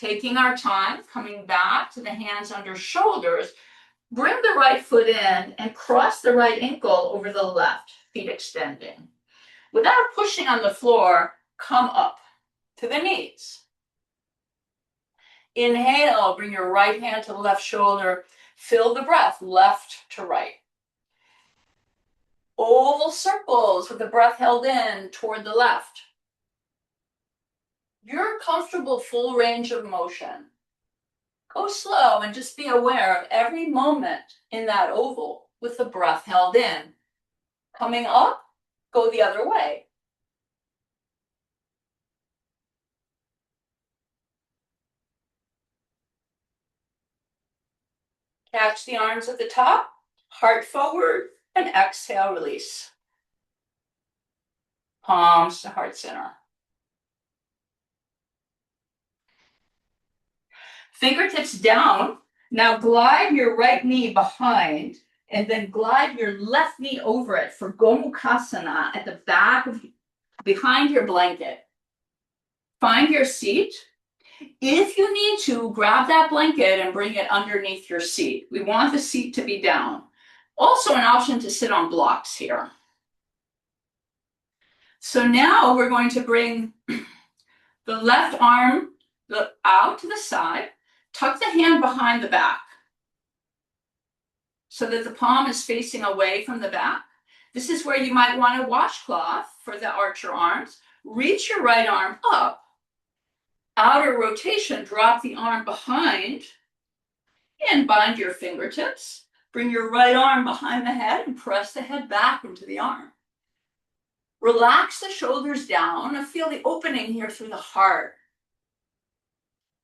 Taking our time, coming back to the hands under shoulders, bring the right foot in and cross the right ankle over the left, feet extending. Without pushing on the floor, come up to the knees. Inhale, bring your right hand to the left shoulder, fill the breath, left to right. Oval circles with the breath held in toward the left. Your comfortable full range of motion. Go slow and just be aware of every moment in that oval with the breath held in. Coming up, go the other way. Catch the arms at the top, heart forward, and exhale, release. Palms to heart center. Fingertips down. Now glide your right knee behind and then glide your left knee over it for Gomukhasana at the back of behind your blanket. Find your seat. If you need to, grab that blanket and bring it underneath your seat. We want the seat to be down. Also an option to sit on blocks here. So now we're going to bring the left arm out to the side. Tuck the hand behind the back so that the palm is facing away from the back. This is where you might want a washcloth for the archer arms. Reach your right arm up. Outer rotation, drop the arm behind and bind your fingertips. Bring your right arm behind the head and press the head back into the arm. Relax the shoulders down and feel the opening here through the heart.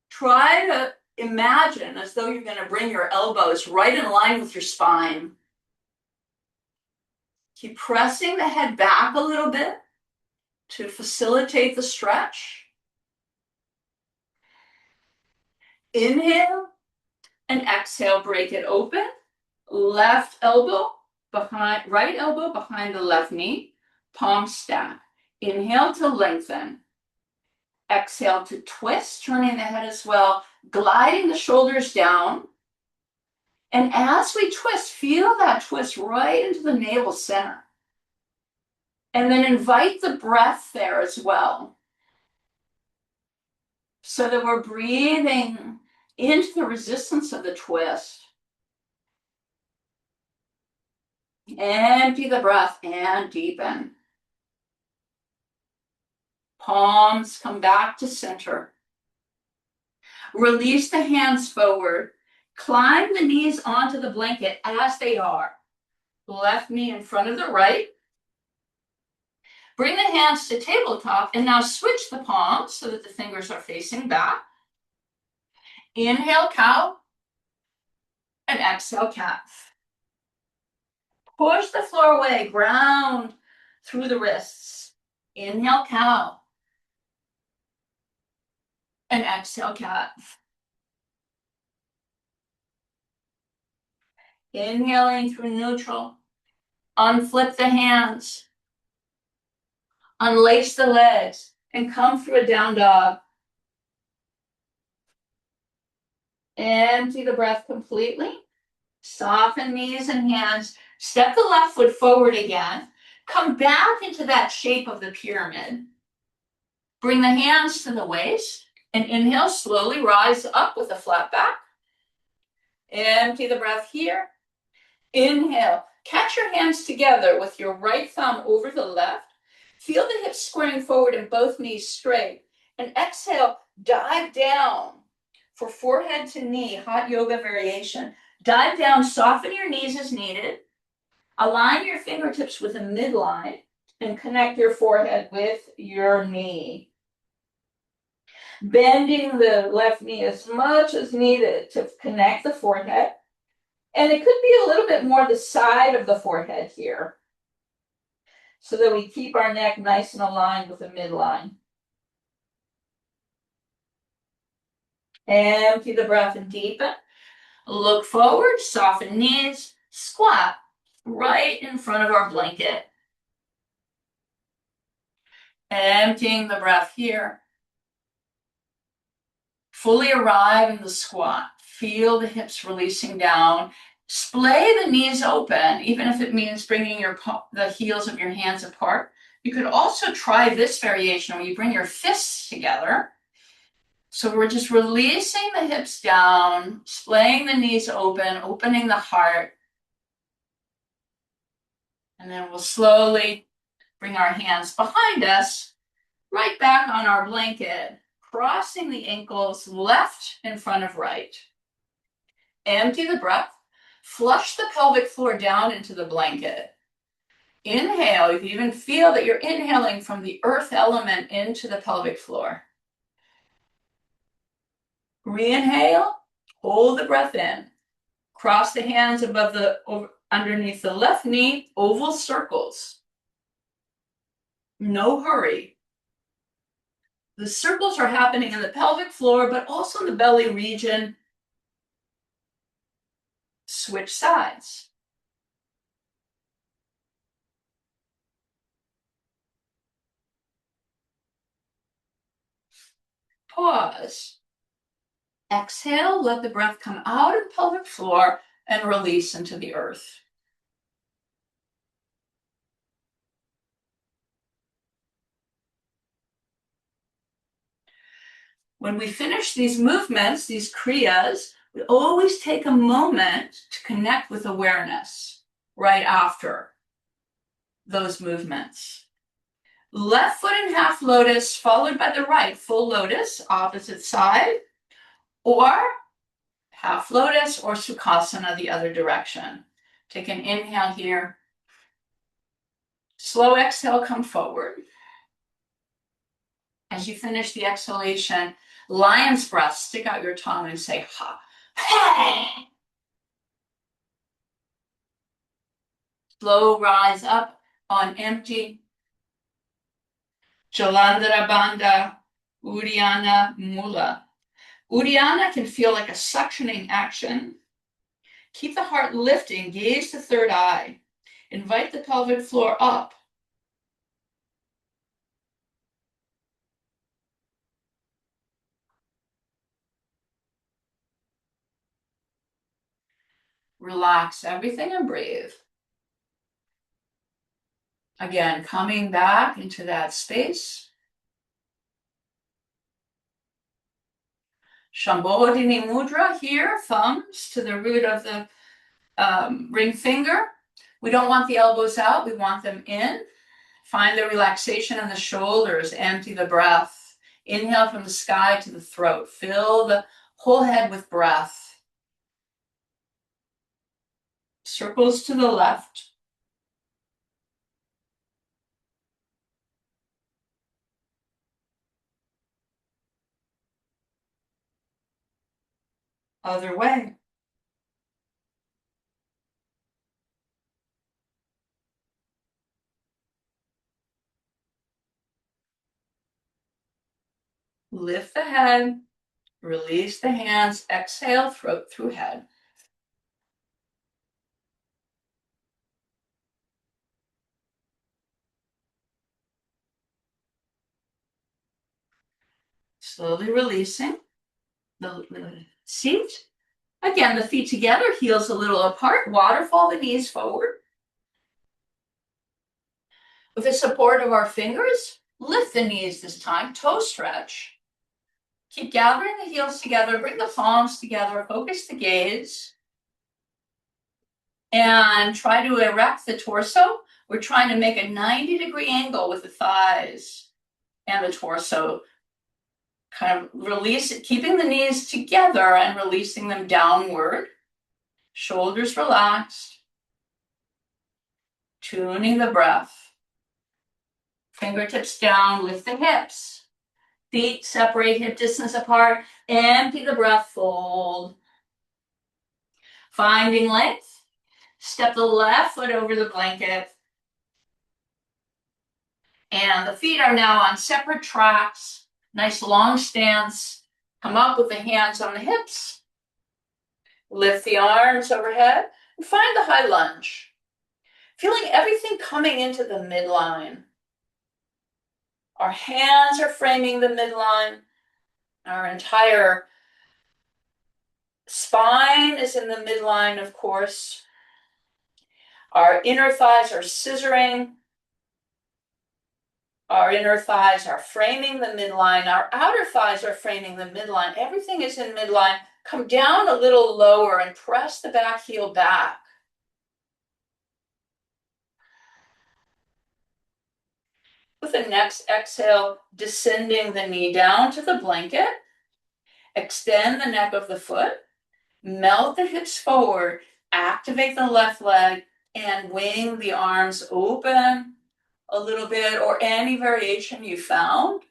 Try to imagine as though you're going to bring your elbows right in line with your spine. Keep pressing the head back a little bit to facilitate the stretch. Inhale and exhale, break it open. Left elbow behind, right elbow behind the left knee, palm stack. Inhale to lengthen. Exhale to twist, turning the head as well, gliding the shoulders down. And as we twist, feel that twist right into the navel center. And then invite the breath there as well. So that we're breathing into the resistance of the twist. Empty the breath and deepen. Palms come back to center. Release the hands forward. Climb the knees onto the blanket as they are. Left knee in front of the right. Bring the hands to tabletop and now switch the palms so that the fingers are facing back. Inhale, cow, and exhale, cat. Push the floor away, ground through the wrists. Inhale, cow, and exhale, cat. Inhaling through neutral. Unflip the hands. Unlace the legs and come through a down dog. Empty the breath completely. Soften knees and hands. Step the left foot forward again. Come back into that shape of the pyramid. Bring the hands to the waist and inhale, slowly rise up with a flat back. Empty the breath here. Inhale, catch your hands together with your right thumb over the left. Feel the hips squaring forward and both knees straight. And exhale, dive down for forehead to knee, hot yoga variation. Dive down, soften your knees as needed. Align your fingertips with a midline and connect your forehead with your knee. Bending the left knee as much as needed to connect the forehead. And it could be a little bit more the side of the forehead here, so that we keep our neck nice and aligned with the midline. Empty the breath and deepen. Look forward, soften knees, squat right in front of our blanket. Emptying the breath here. fully arrive in the squat. Feel the hips releasing down. Splay the knees open, even if it means bringing the heels of your hands apart. You could also try this variation where you bring your fists together. So we're just releasing the hips down, splaying the knees open, opening the heart. And then we'll slowly bring our hands behind us, right back on our blanket, crossing the ankles left in front of right. Empty the breath. Flush the pelvic floor down into the blanket. Inhale. You can even feel that you're inhaling from the earth element into the pelvic floor. Reinhale. Hold the breath in. Cross the hands underneath the left knee, oval circles. No hurry. The circles are happening in the pelvic floor, but also in the belly region. Switch sides. Pause. Exhale, let the breath come out of the pelvic floor and release into the earth. When we finish these movements, these kriyas, we always take a moment to connect with awareness right after those movements. Left foot in half lotus, followed by the right, full lotus, opposite side, or half lotus or sukhasana the other direction. Take an inhale here. Slow exhale, come forward. As you finish the exhalation, lion's breath, stick out your tongue and say ha. Hey! Slow rise up on empty. Jalandhara Bandha, Uddiyana Mula. Uddiyana can feel like a suctioning action. Keep the heart lifting, gaze to third eye. Invite the pelvic floor up. Relax everything and breathe. Again, coming back into that space. Shambhodini Mudra here, thumbs to the root of the ring finger. We don't want the elbows out, we want them in. Find the relaxation in the shoulders, empty the breath. Inhale from the sky to the throat. Fill the whole head with breath. Circles to the left. Other way. Lift the head, release the hands, exhale, throat through head. Slowly releasing the seat. Again, the feet together, heels a little apart, waterfall the knees forward. With the support of our fingers, lift the knees this time, toe stretch. Keep gathering the heels together, bring the palms together, focus the gaze. And try to erect the torso. We're trying to make a 90-degree angle with the thighs and the torso. Kind of release it, keeping the knees together and releasing them downward. Shoulders relaxed. Tuning the breath. Fingertips down, lift the hips. Feet separate hip distance apart. Empty the breath, fold. Finding length. Step the left foot over the blanket. And the feet are now on separate tracks. Nice long stance. Come up with the hands on the hips. Lift the arms overhead. And find the high lunge. Feeling everything coming into the midline. Our hands are framing the midline. Our entire Spine is in the midline, of course. Our inner thighs are scissoring. Our inner thighs are framing the midline. Our outer thighs are framing the midline. Everything is in midline. Come down a little lower and press the back heel back. With the next exhale, descending the knee down to the blanket. Extend the neck of the foot. Melt the hips forward. Activate the left leg and wing the arms open a little bit, or any variation you found.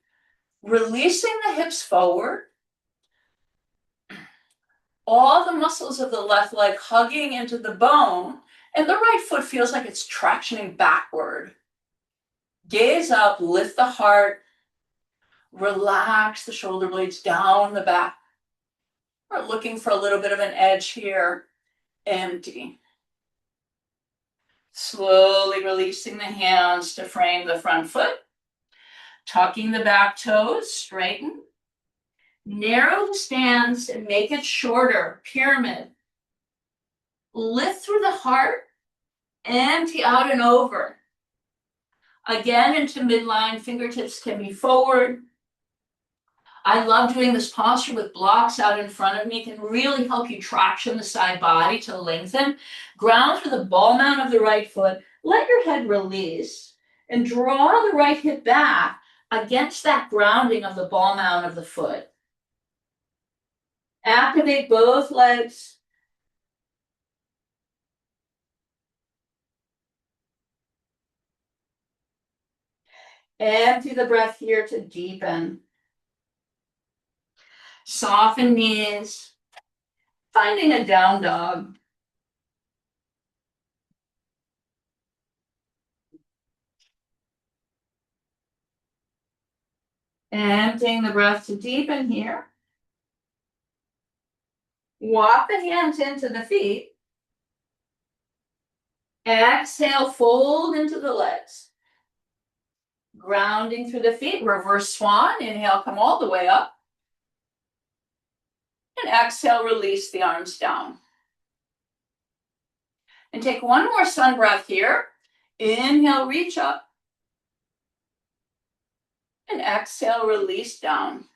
Releasing the hips forward. All the muscles of the left leg hugging into the bone, and the right foot feels like it's tractioning backward. Gaze up, lift the heart, relax the shoulder blades down the back. We're looking for a little bit of an edge here. Empty. Slowly releasing the hands to frame the front foot. Tucking the back toes, straighten. Narrow the stance and make it shorter, pyramid. Lift through the heart, empty out and over. Again into midline, fingertips can be forward. I love doing this posture with blocks out in front of me. It can really help you traction the side body to lengthen. Ground through the ball mount of the right foot. Let your head release and draw the right hip back against that grounding of the ball mount of the foot. Activate both legs. Empty the breath here to deepen. Soften knees. Finding a down dog. Emptying the breath to deepen here. Walk the hands into the feet. Exhale, fold into the legs. Grounding through the feet, reverse swan. Inhale, come all the way up. And exhale, release the arms down. And take one more sun breath here. Inhale, reach up. And exhale, release down.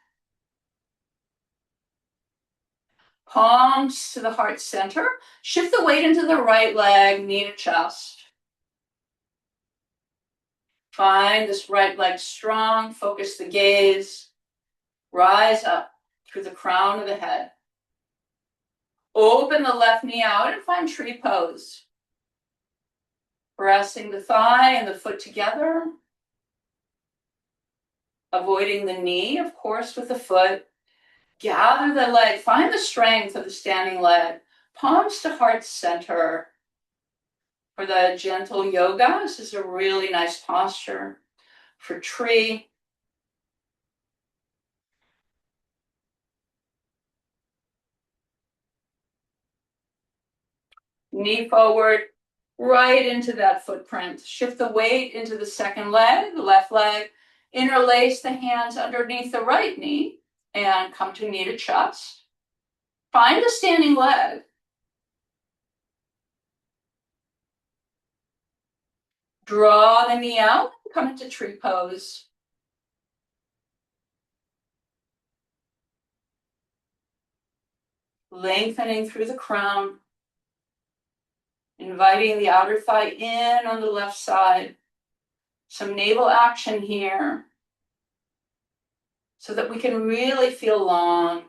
Palms to the heart center. Shift the weight into the right leg, knee to chest. Find this right leg strong. Focus the gaze. Rise up through the crown of the head. Open the left knee out and find tree pose. Pressing the thigh and the foot together. Avoiding the knee, of course, with the foot. Gather the leg. Find the strength of the standing leg. Palms to heart center. For the gentle yoga, this is a really nice posture. For tree. Knee forward, right into that footprint. Shift the weight into the second leg, the left leg. Interlace the hands underneath the right knee and come to knee to chest. Find the standing leg. Draw the knee out, come into tree pose. Lengthening through the crown. Inviting the outer thigh in on the left side. Some navel action here so that we can really feel long.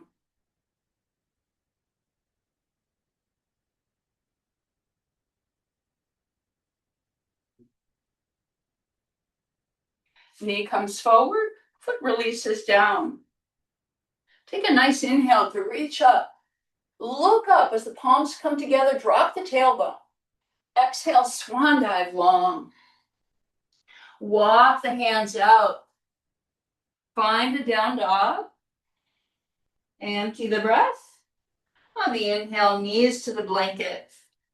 Knee comes forward, foot releases down. Take a nice inhale to reach up. Look up as the palms come together, drop the tailbone. Exhale, swan dive long. Walk the hands out. Find a down dog. Empty the breath. On the inhale, knees to the blanket.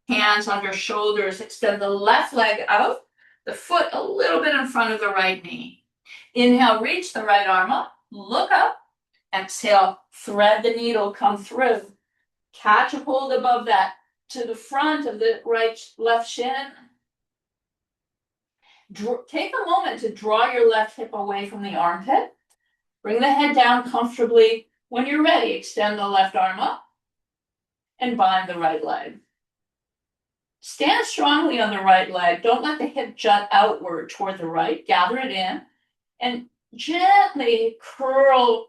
Hands under shoulders. Extend the left leg out. The foot a little bit in front of the right knee. Inhale, reach the right arm up. Look up. Exhale, thread the needle, come through. Catch a hold above that to the front of the left shin. Take a moment to draw your left hip away from the armpit. Bring the head down comfortably. When you're ready, extend the left arm up and bind the right leg. Stand strongly on the right leg. Don't let the hip jut outward toward the right. Gather it in and gently curl,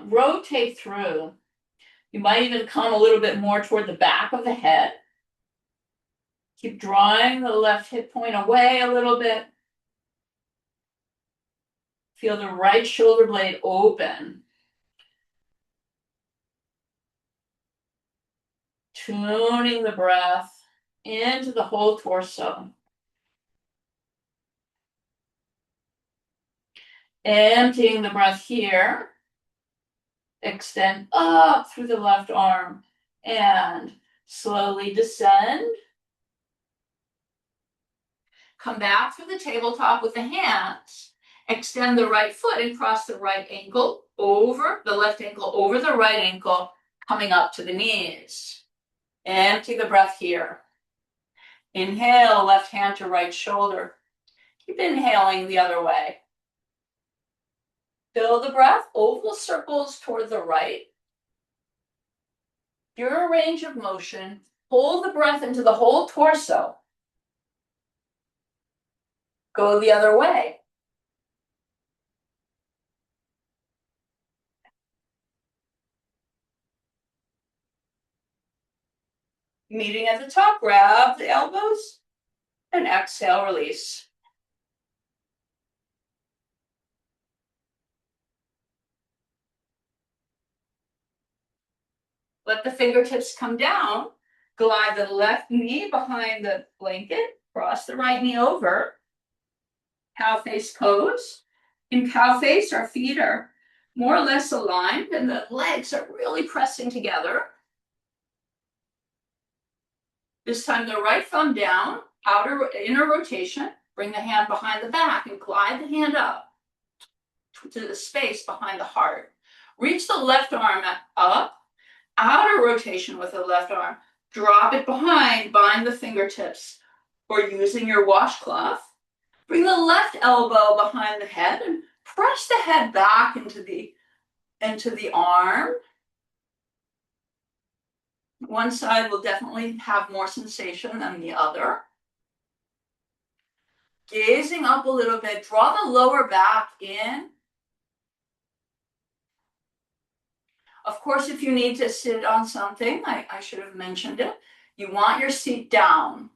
rotate through. You might even come a little bit more toward the back of the head. Keep drawing the left hip point away a little bit. Feel the right shoulder blade open. Tuning the breath into the whole torso. Emptying the breath here. Extend up through the left arm and slowly descend. Come back through the tabletop with the hands. Extend the right foot and cross the right ankle over, the left ankle over the right ankle, coming up to the knees. Empty the breath here. Inhale, left hand to right shoulder. Keep inhaling the other way. Fill the breath, oval circles toward the right. Your range of motion. Hold the breath into the whole torso. Go the other way. Meeting at the top, grab the elbows and exhale, release. Let the fingertips come down. Glide the left knee behind the blanket. Cross the right knee over. Cow face pose. In cow face, our feet are more or less aligned and the legs are really pressing together. This time the right thumb down, inner rotation. Bring the hand behind the back and glide the hand up to the space behind the heart. Reach the left arm up, outer rotation with the left arm. Drop it behind, bind the fingertips, or using your washcloth. Bring the left elbow behind the head and press the head back into the arm. One side will definitely have more sensation than the other. Gazing up a little bit, draw the lower back in. Of course, if you need to sit on something, I should have mentioned it, you want your seat down.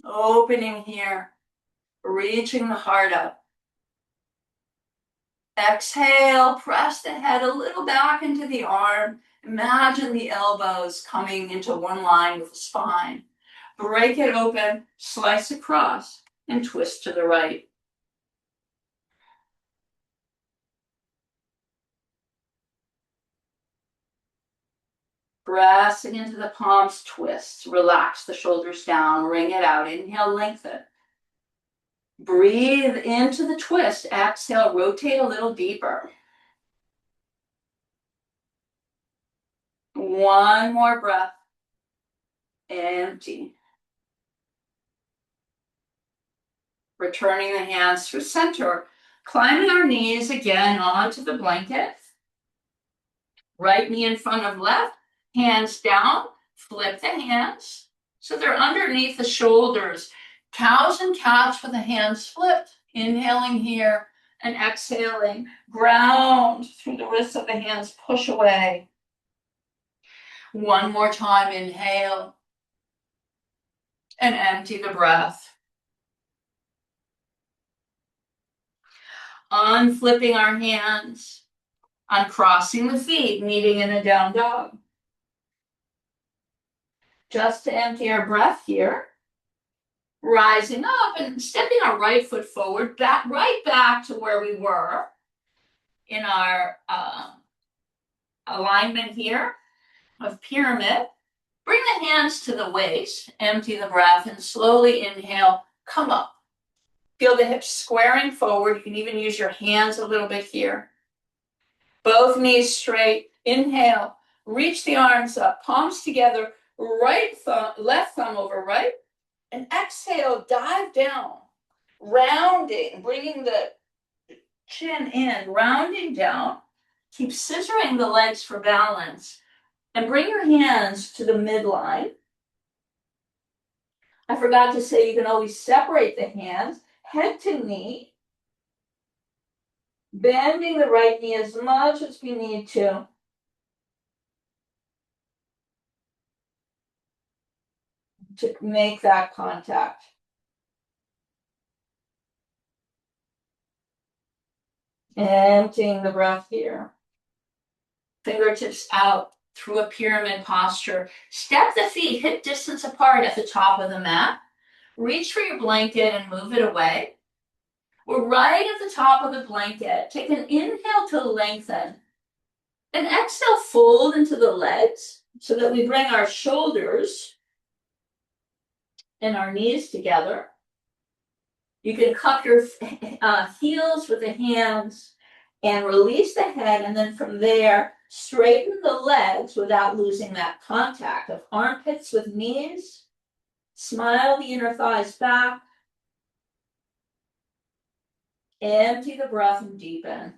Opening here, reaching the heart up. Exhale, press the head a little back into the arm. Imagine the elbows coming into one line with the spine. Break it open, slice across, and twist to the right. Pressing into the palms, twist. Relax the shoulders down, wring it out. Inhale, lengthen. Breathe into the twist. Exhale, rotate a little deeper. One more breath. Empty. Returning the hands to center. Climbing our knees again onto the blanket. Right knee in front of left. Hands down. Flip the hands so they're underneath the shoulders. Cows and cats with the hands flipped. Inhaling here and exhaling. Ground through the wrists of the hands. Push away. One more time. Inhale. And empty the breath. Unflipping our hands. Uncrossing the feet. Meeting in a down dog. Just to empty our breath here. Rising up and stepping our right foot forward, right back to where we were in our alignment here of pyramid. Bring the hands to the waist, empty the breath, and slowly inhale, come up. Feel the hips squaring forward. You can even use your hands a little bit here. Both knees straight. Inhale, reach the arms up, palms together, right thumb, left thumb over right. And exhale, dive down, rounding, bringing the chin in, rounding down. Keep scissoring the legs for balance. And bring your hands to the midline. I forgot to say you can always separate the hands, head to knee, bending the right knee as much as we need to. To make that contact. Emptying the breath here. Fingertips out through a pyramid posture. Step the feet hip distance apart at the top of the mat. Reach for your blanket and move it away. We're right at the top of the blanket. Take an inhale to lengthen. And exhale, fold into the legs so that we bring our shoulders and our knees together. You can cup your heels with the hands and release the head, and then from there, straighten the legs without losing that contact of armpits with knees. Smile the inner thighs back. Empty the breath and deepen.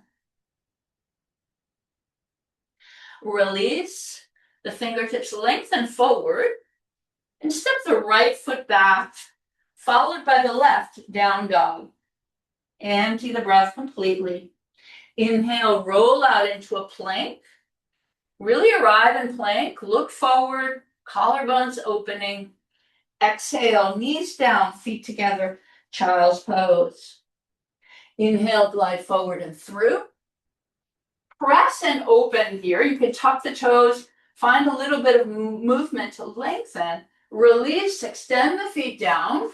Release. The fingertips lengthen forward. And step the right foot back, followed by the left, down dog. Empty the breath completely. Inhale, roll out into a plank. Really arrive in plank. Look forward, collarbones opening. Exhale, knees down, feet together, child's pose. Inhale, glide forward and through. Press and open here. You can tuck the toes, find a little bit of movement to lengthen. Release, extend the feet down.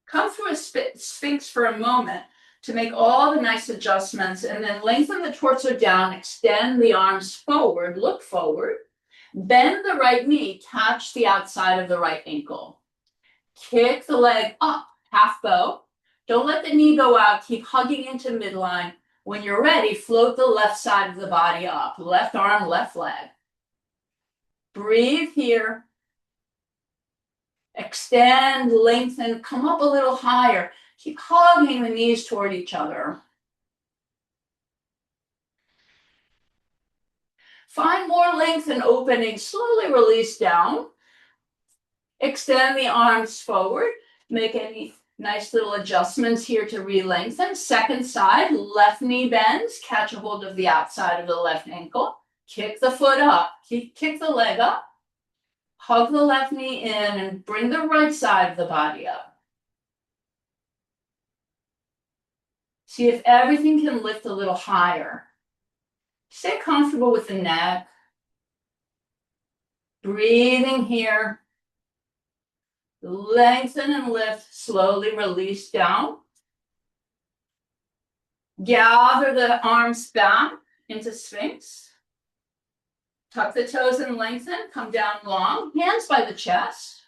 Come through a sphinx for a moment to make all the nice adjustments, and then lengthen the torso down, extend the arms forward, look forward. Bend the right knee, touch the outside of the right ankle. Kick the leg up, half bow. Don't let the knee go out, keep hugging into midline. When you're ready, float the left side of the body up, left arm, left leg. Breathe here. Extend, lengthen, come up a little higher. Keep hugging the knees toward each other. Find more length and opening. Slowly release down. Extend the arms forward. Make any nice little adjustments here to re-lengthen. Second side, left knee bends. Catch a hold of the outside of the left ankle. Kick the foot up. Kick the leg up. Hug the left knee in and bring the right side of the body up. See if everything can lift a little higher. Stay comfortable with the neck. Breathing here. Lengthen and lift, slowly release down. Gather the arms back into Sphinx. Tuck the toes and lengthen, come down long, hands by the chest.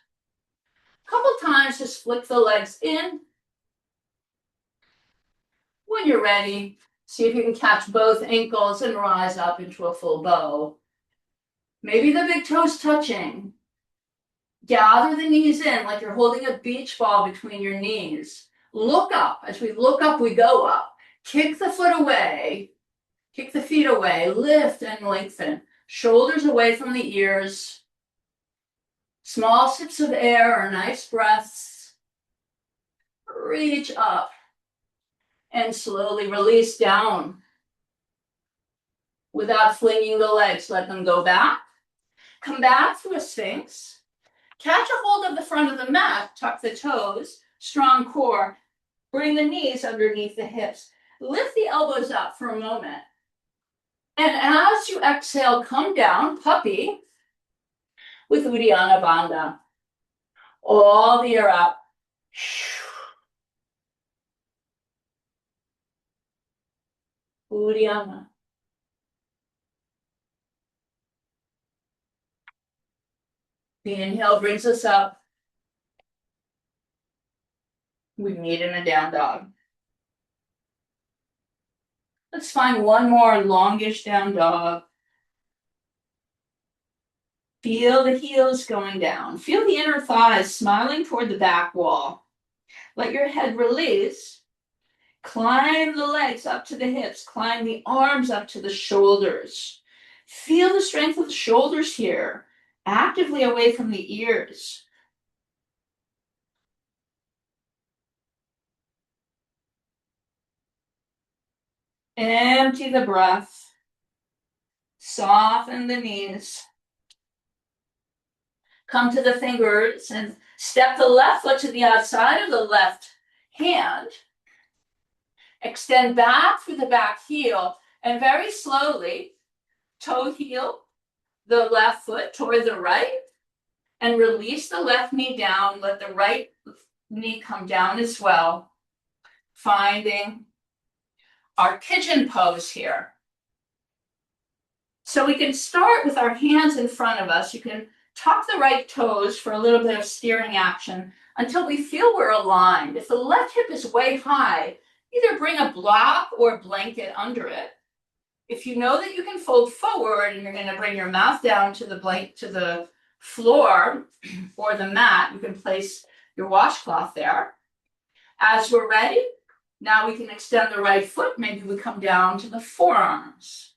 A couple times, just flick the legs in. When you're ready, see if you can catch both ankles and rise up into a full bow. Maybe the big toes touching. Gather the knees in like you're holding a beach ball between your knees. Look up. As we look up, we go up. Kick the foot away. Kick the feet away. Lift and lengthen. Shoulders away from the ears. Small sips of air or nice breaths. Reach up and slowly release down. Without flinging the legs, let them go back. Come back through a Sphinx. Catch a hold of the front of the mat. Tuck the toes. Strong core. Bring the knees underneath the hips. Lift the elbows up for a moment. And as you exhale, come down, puppy, with Uddiyana Bandha. All the air out. Uddiyana. The inhale brings us up. We meet in a down dog. Let's find one more longish down dog. Feel the heels going down. Feel the inner thighs smiling toward the back wall. Let your head release. Climb the legs up to the hips. Climb the arms up to the shoulders. Feel the strength of the shoulders here, actively away from the ears. Empty the breath. Soften the knees. Come to the fingers and step the left foot to the outside of the left hand. Extend back through the back heel and very slowly toe heel the left foot toward the right and release the left knee down. Let the right knee come down as well. Finding our pigeon pose here. So we can start with our hands in front of us. You can tuck the right toes for a little bit of steering action until we feel we're aligned. If the left hip is way high, either bring a block or blanket under it. If you know that you can fold forward and you're going to bring your mouth down to the floor or the mat, you can place your washcloth there. As we're ready, now we can extend the right foot. Maybe we come down to the forearms.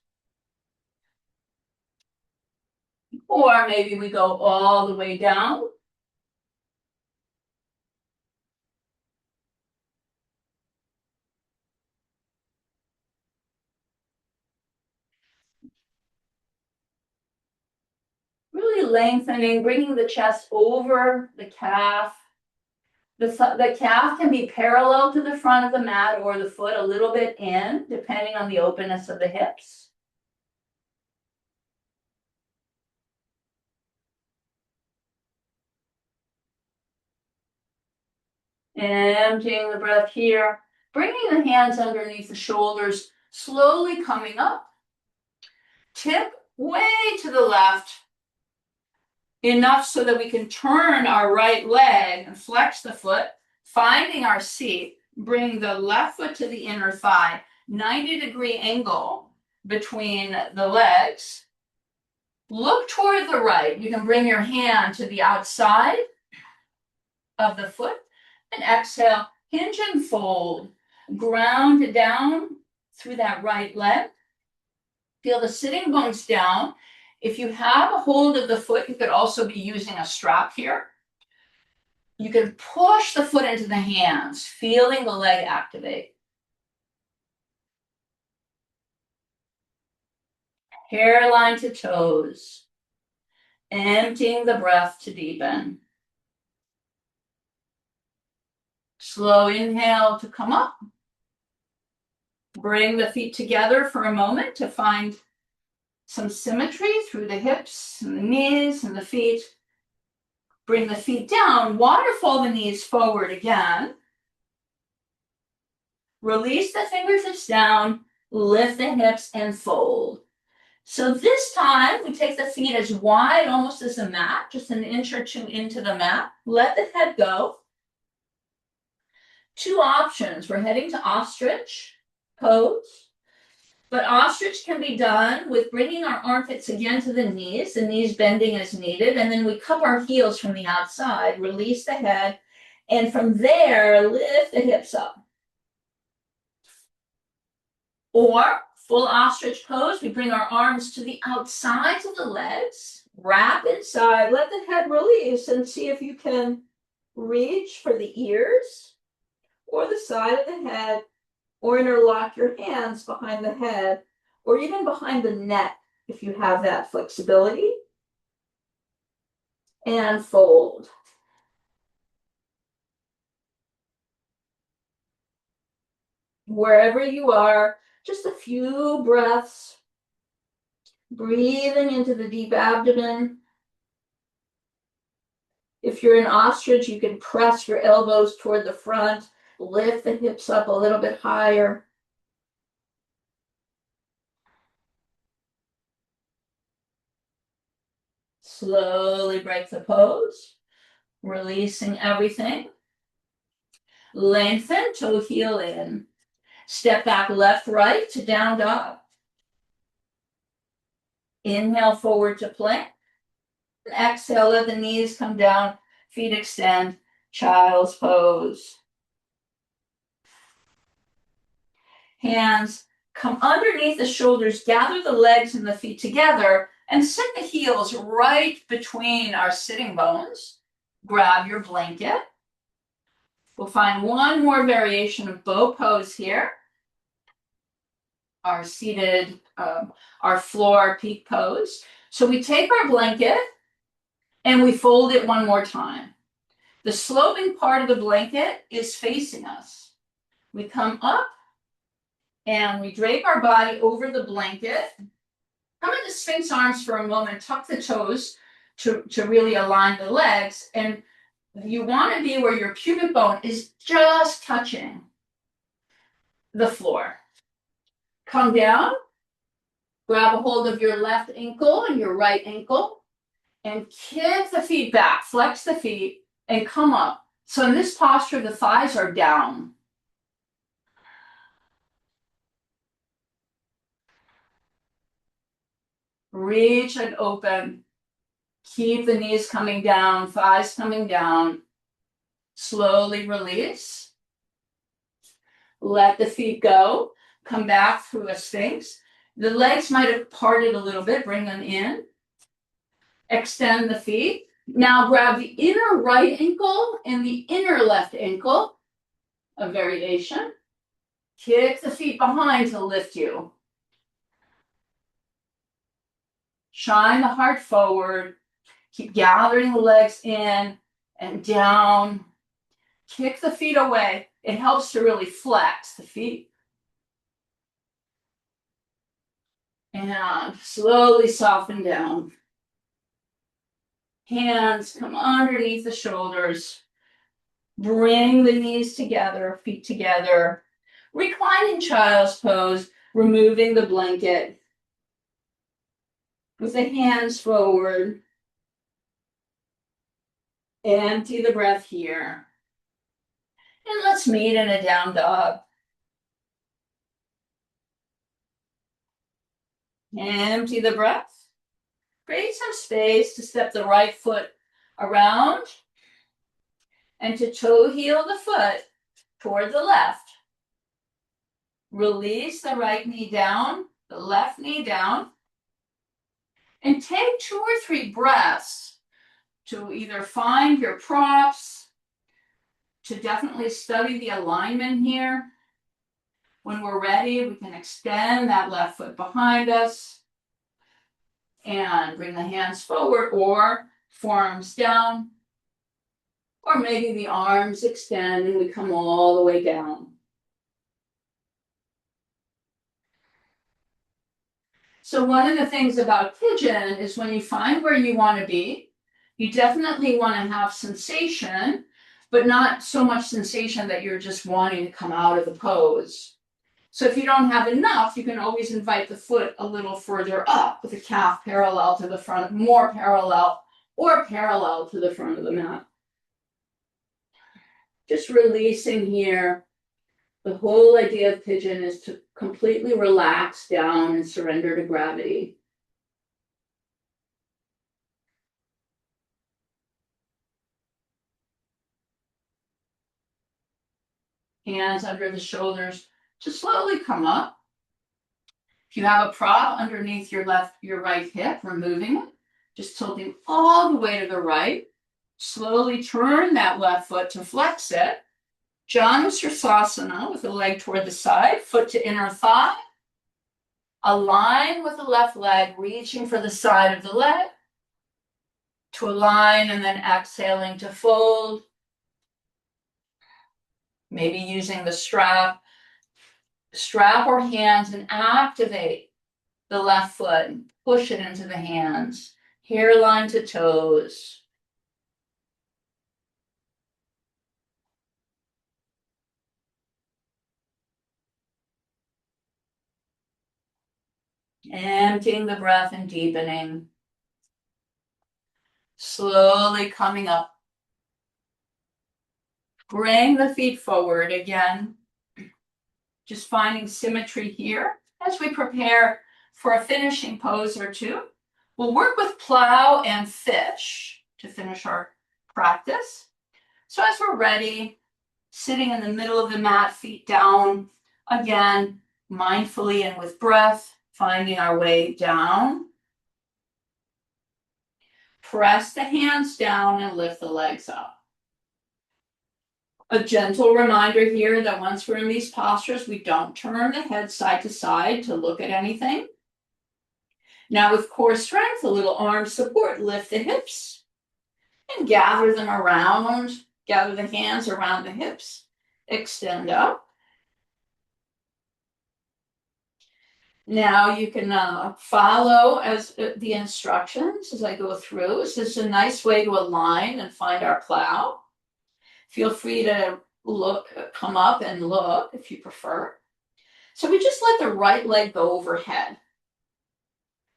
Or maybe we go all the way down. Really lengthening, bringing the chest over the calf. The calf can be parallel to the front of the mat or the foot a little bit in, depending on the openness of the hips. Emptying the breath here, bringing the hands underneath the shoulders, slowly coming up. Tip way to the left, enough so that we can turn our right leg and flex the foot, finding our seat. Bring the left foot to the inner thigh, 90-degree angle between the legs. Look toward the right. You can bring your hand to the outside of the foot and exhale, hinge and fold. Ground down through that right leg. Feel the sitting bones down. If you have a hold of the foot, you could also be using a strap here. You can push the foot into the hands, feeling the leg activate. Hairline to toes. Emptying the breath to deepen. Slow inhale to come up. Bring the feet together for a moment to find some symmetry through the hips and the knees and the feet. Bring the feet down, waterfall the knees forward again. Release the fingertips down, lift the hips and fold. So this time we take the feet as wide almost as a mat, just an inch or two into the mat. Let the head go. Two options. We're heading to ostrich pose. But ostrich can be done with bringing our armpits again to the knees bending as needed, and then we cup our heels from the outside, release the head, and from there, lift the hips up. Or full ostrich pose, we bring our arms to the outsides of the legs, wrap inside, let the head release, and see if you can reach for the ears or the side of the head, or interlock your hands behind the head, or even behind the neck if you have that flexibility. And fold. Wherever you are, just a few breaths, breathing into the deep abdomen. If you're an ostrich, you can press your elbows toward the front, lift the hips up a little bit higher. Slowly break the pose, releasing everything. Lengthen, toe heel in. Step back left, right to down dog. Inhale forward to plank. Exhale, let the knees come down, feet extend, child's pose. Hands come underneath the shoulders, gather the legs and the feet together, and set the heels right between our sitting bones. Grab your blanket. We'll find one more variation of bow pose here. Our seated, our floor peak pose. So we take our blanket and we fold it one more time. The sloping part of the blanket is facing us. We come up and we drape our body over the blanket. Come into Sphinx arms for a moment, tuck the toes to really align the legs. And you want to be where your pubic bone is just touching the floor. Come down, grab a hold of your left ankle and your right ankle, and kick the feet back, flex the feet, and come up. So in this posture, the thighs are down. Reach and open. Keep the knees coming down, thighs coming down. Slowly release. Let the feet go. Come back through a sphinx. The legs might have parted a little bit. Bring them in. Extend the feet. Now grab the inner right ankle and the inner left ankle. A variation. Kick the feet behind to lift you. Shine the heart forward. Keep gathering the legs in and down. Kick the feet away. It helps to really flex the feet. And slowly soften down. Hands come underneath the shoulders. Bring the knees together, feet together. Reclining child's pose, removing the blanket. With the hands forward. Empty the breath here. And let's meet in a down dog. Empty the breath. Create some space to step the right foot around and to toe heel the foot toward the left. Release the right knee down, the left knee down, and take 2 or 3 breaths to either find your props, to definitely study the alignment here. When we're ready, we can extend that left foot behind us and bring the hands forward or forearms down, or maybe the arms extend and we come all the way down. So one of the things about pigeon is when you find where you want to be, you definitely want to have sensation, but not so much sensation that you're just wanting to come out of the pose. So if you don't have enough, you can always invite the foot a little further up with the calf parallel to the front, more parallel or parallel to the front of the mat. Just releasing here. The whole idea of pigeon is to completely relax down and surrender to gravity. Hands under the shoulders to slowly come up. If you have a prop underneath your right hip, removing it, just tilting all the way to the right. Slowly turn that left foot to flex it. Janusirsasana with the leg toward the side, foot to inner thigh. Align with the left leg, reaching for the side of the leg. To align and then exhaling to fold. Maybe using the strap or hands and activate the left foot. Push it into the hands. Hairline to toes. Emptying the breath and deepening. Slowly coming up. Bring the feet forward again. Just finding symmetry here as we prepare for a finishing pose or two. We'll work with plow and fish to finish our practice. So as we're ready, sitting in the middle of the mat, feet down, again, mindfully and with breath, finding our way down. Press the hands down and lift the legs up. A gentle reminder here that once we're in these postures, we don't turn the head side to side to look at anything. Now with core strength, a little arm support, lift the hips and gather them around, gather the hands around the hips, extend up. Now you can follow as the instructions as I go through. This is a nice way to align and find our plow. Feel free to come up and look if you prefer. So we just let the right leg go overhead.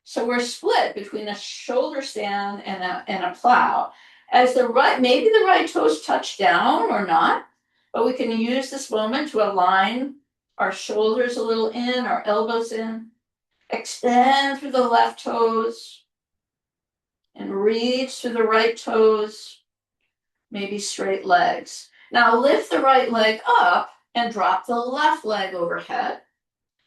So we're split between a shoulder stand and a plow. As maybe the right toes touch down or not, but we can use this moment to align our shoulders a little in, our elbows in. Extend through the left toes and reach through the right toes. Maybe straight legs. Now lift the right leg up and drop the left leg overhead.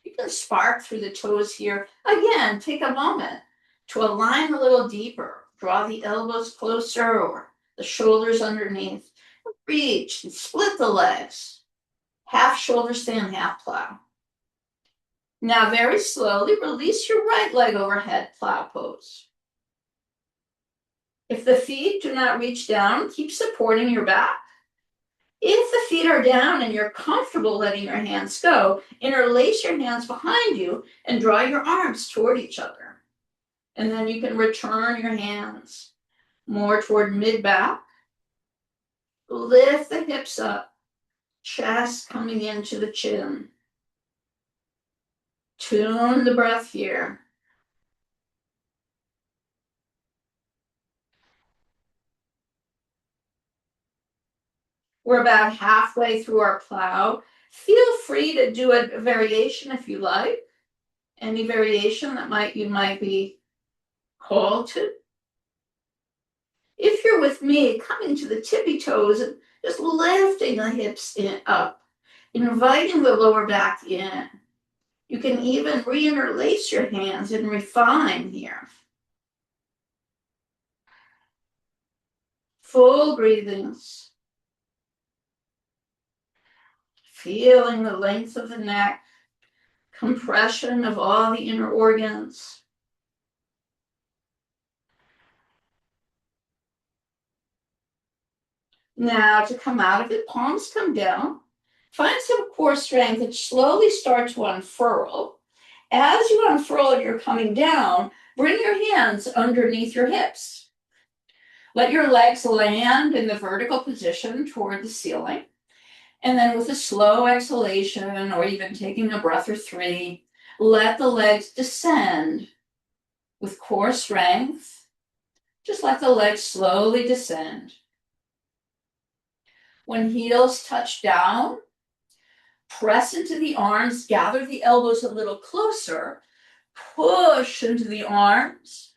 You can spark through the toes here. Again, take a moment to align a little deeper. Draw the elbows closer or the shoulders underneath. Reach and split the legs. Half shoulder stand, half plow. Now very slowly release your right leg overhead, plow pose. If the feet do not reach down, keep supporting your back. If the feet are down and you're comfortable letting your hands go, interlace your hands behind you and draw your arms toward each other. And then you can return your hands more toward mid-back. Lift the hips up, chest coming into the chin. Tune the breath here. We're about halfway through our plow. Feel free to do a variation if you like. Any variation that you might be called to. If you're with me, coming to the tippy toes and just lifting the hips up, inviting the lower back in. You can even reinterlace your hands and refine here. Full breathings. Feeling the length of the neck, compression of all the inner organs. Now to come out of it, palms come down. Find some core strength and slowly start to unfurl. As you unfurl and you're coming down, bring your hands underneath your hips. Let your legs land in the vertical position toward the ceiling. And then with a slow exhalation, or even taking a breath or three, let the legs descend with core strength. Just let the legs slowly descend. When heels touch down, press into the arms, gather the elbows a little closer, push into the arms,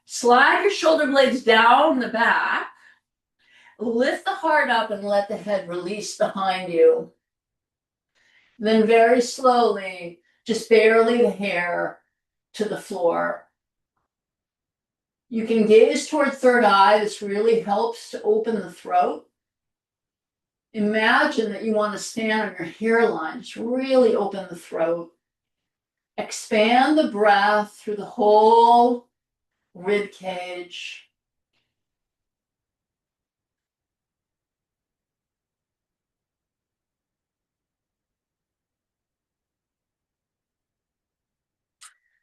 slide your shoulder blades down the back, lift the heart up and let the head release behind you. Then very slowly, just barely the hair to the floor. You can gaze toward third eye. This really helps to open the throat. Imagine that you want to stand on your hairline. Just really open the throat. Expand the breath through the whole rib cage.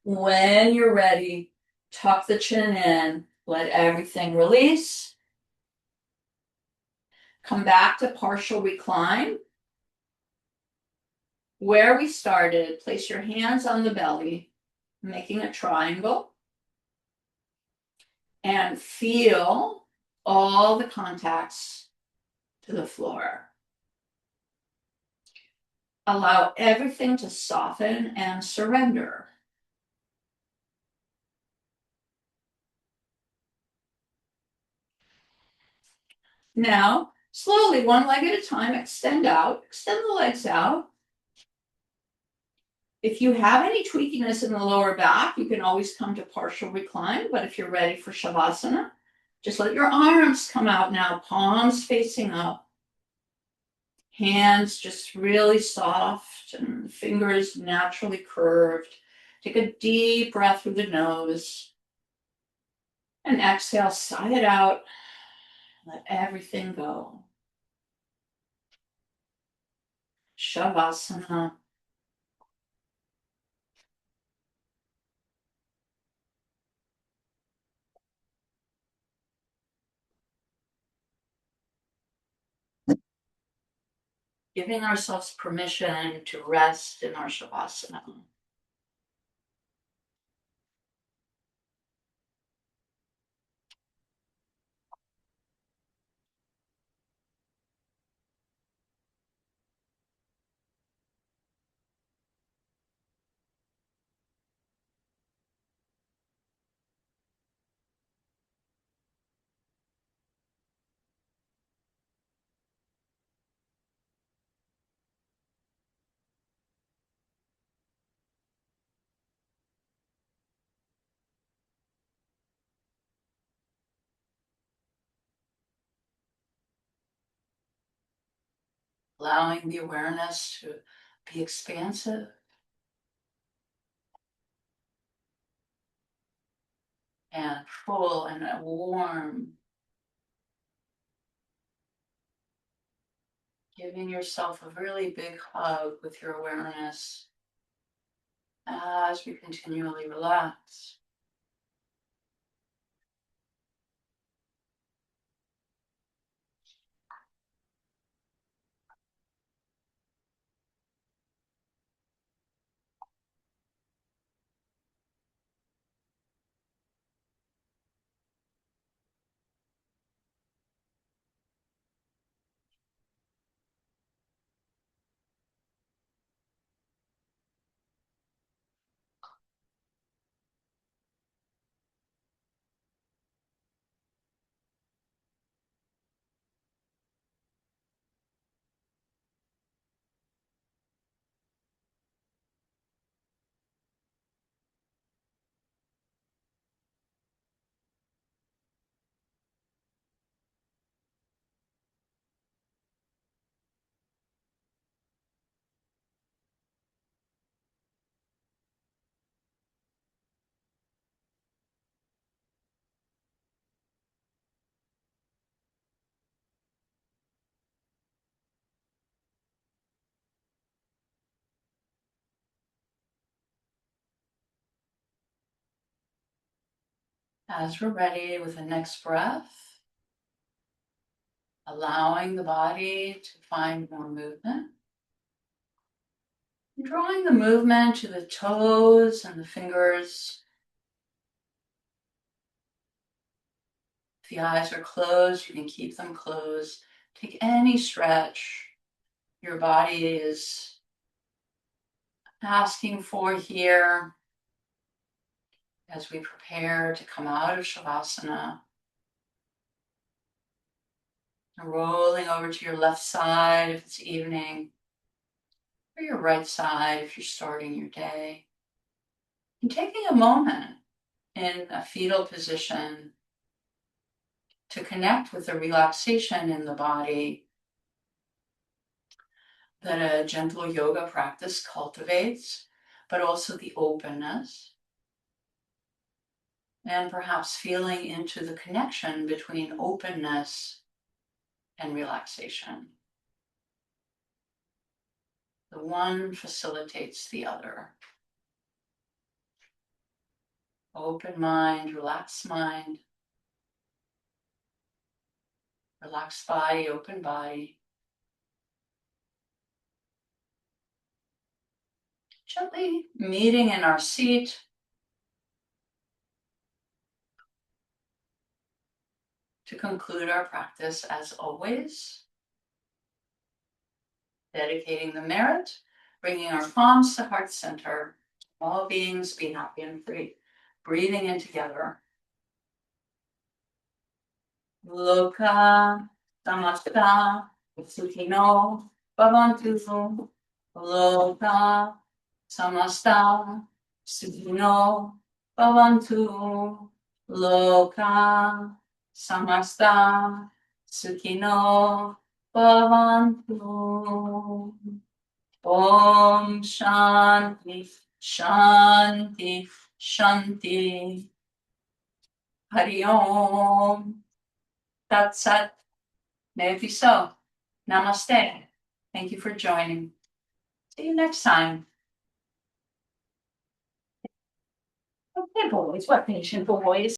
When you're ready, tuck the chin in, let everything release. Come back to partial recline. Where we started, place your hands on the belly, making a triangle. And feel all the contacts to the floor. Allow everything to soften and surrender. Now, slowly, one leg at a time, extend out, extend the legs out. If you have any tweakiness in the lower back, you can always come to partial recline, but if you're ready for Shavasana, just let your arms come out now, palms facing up. Hands just really soft and fingers naturally curved. Take a deep breath through the nose and exhale, sigh it out. Let everything go. Shavasana. Giving ourselves permission to rest in our Shavasana. Allowing the awareness to be expansive and full and warm. Giving yourself a really big hug with your awareness as we continually relax. As we're ready with the next breath, allowing the body to find more movement. Drawing the movement to the toes and the fingers. If the eyes are closed, you can keep them closed. Take any stretch your body is asking for here as we prepare to come out of Shavasana. Rolling over to your left side if it's evening, or your right side if you're starting your day. And taking a moment in a fetal position to connect with the relaxation in the body that a gentle yoga practice cultivates, but also the openness. And perhaps feeling into the connection between openness and relaxation. The one facilitates the other. Open mind, relaxed mind. Relaxed body, open body. Gently meeting in our seat. To conclude our practice, as always, dedicating the merit Bringing our palms to heart center. All beings be happy and free. Breathing in together. Loka samasta sukhino bhavantu. Loka samasta sukhino bhavantu. Loka samasta sukhino bhavantu. Om Shanti, Shanti, Shanti. Hari Om. Tat Sat. May it be so. Namaste. Thank you for joining. See you next time. Okay, boys. What patient boys?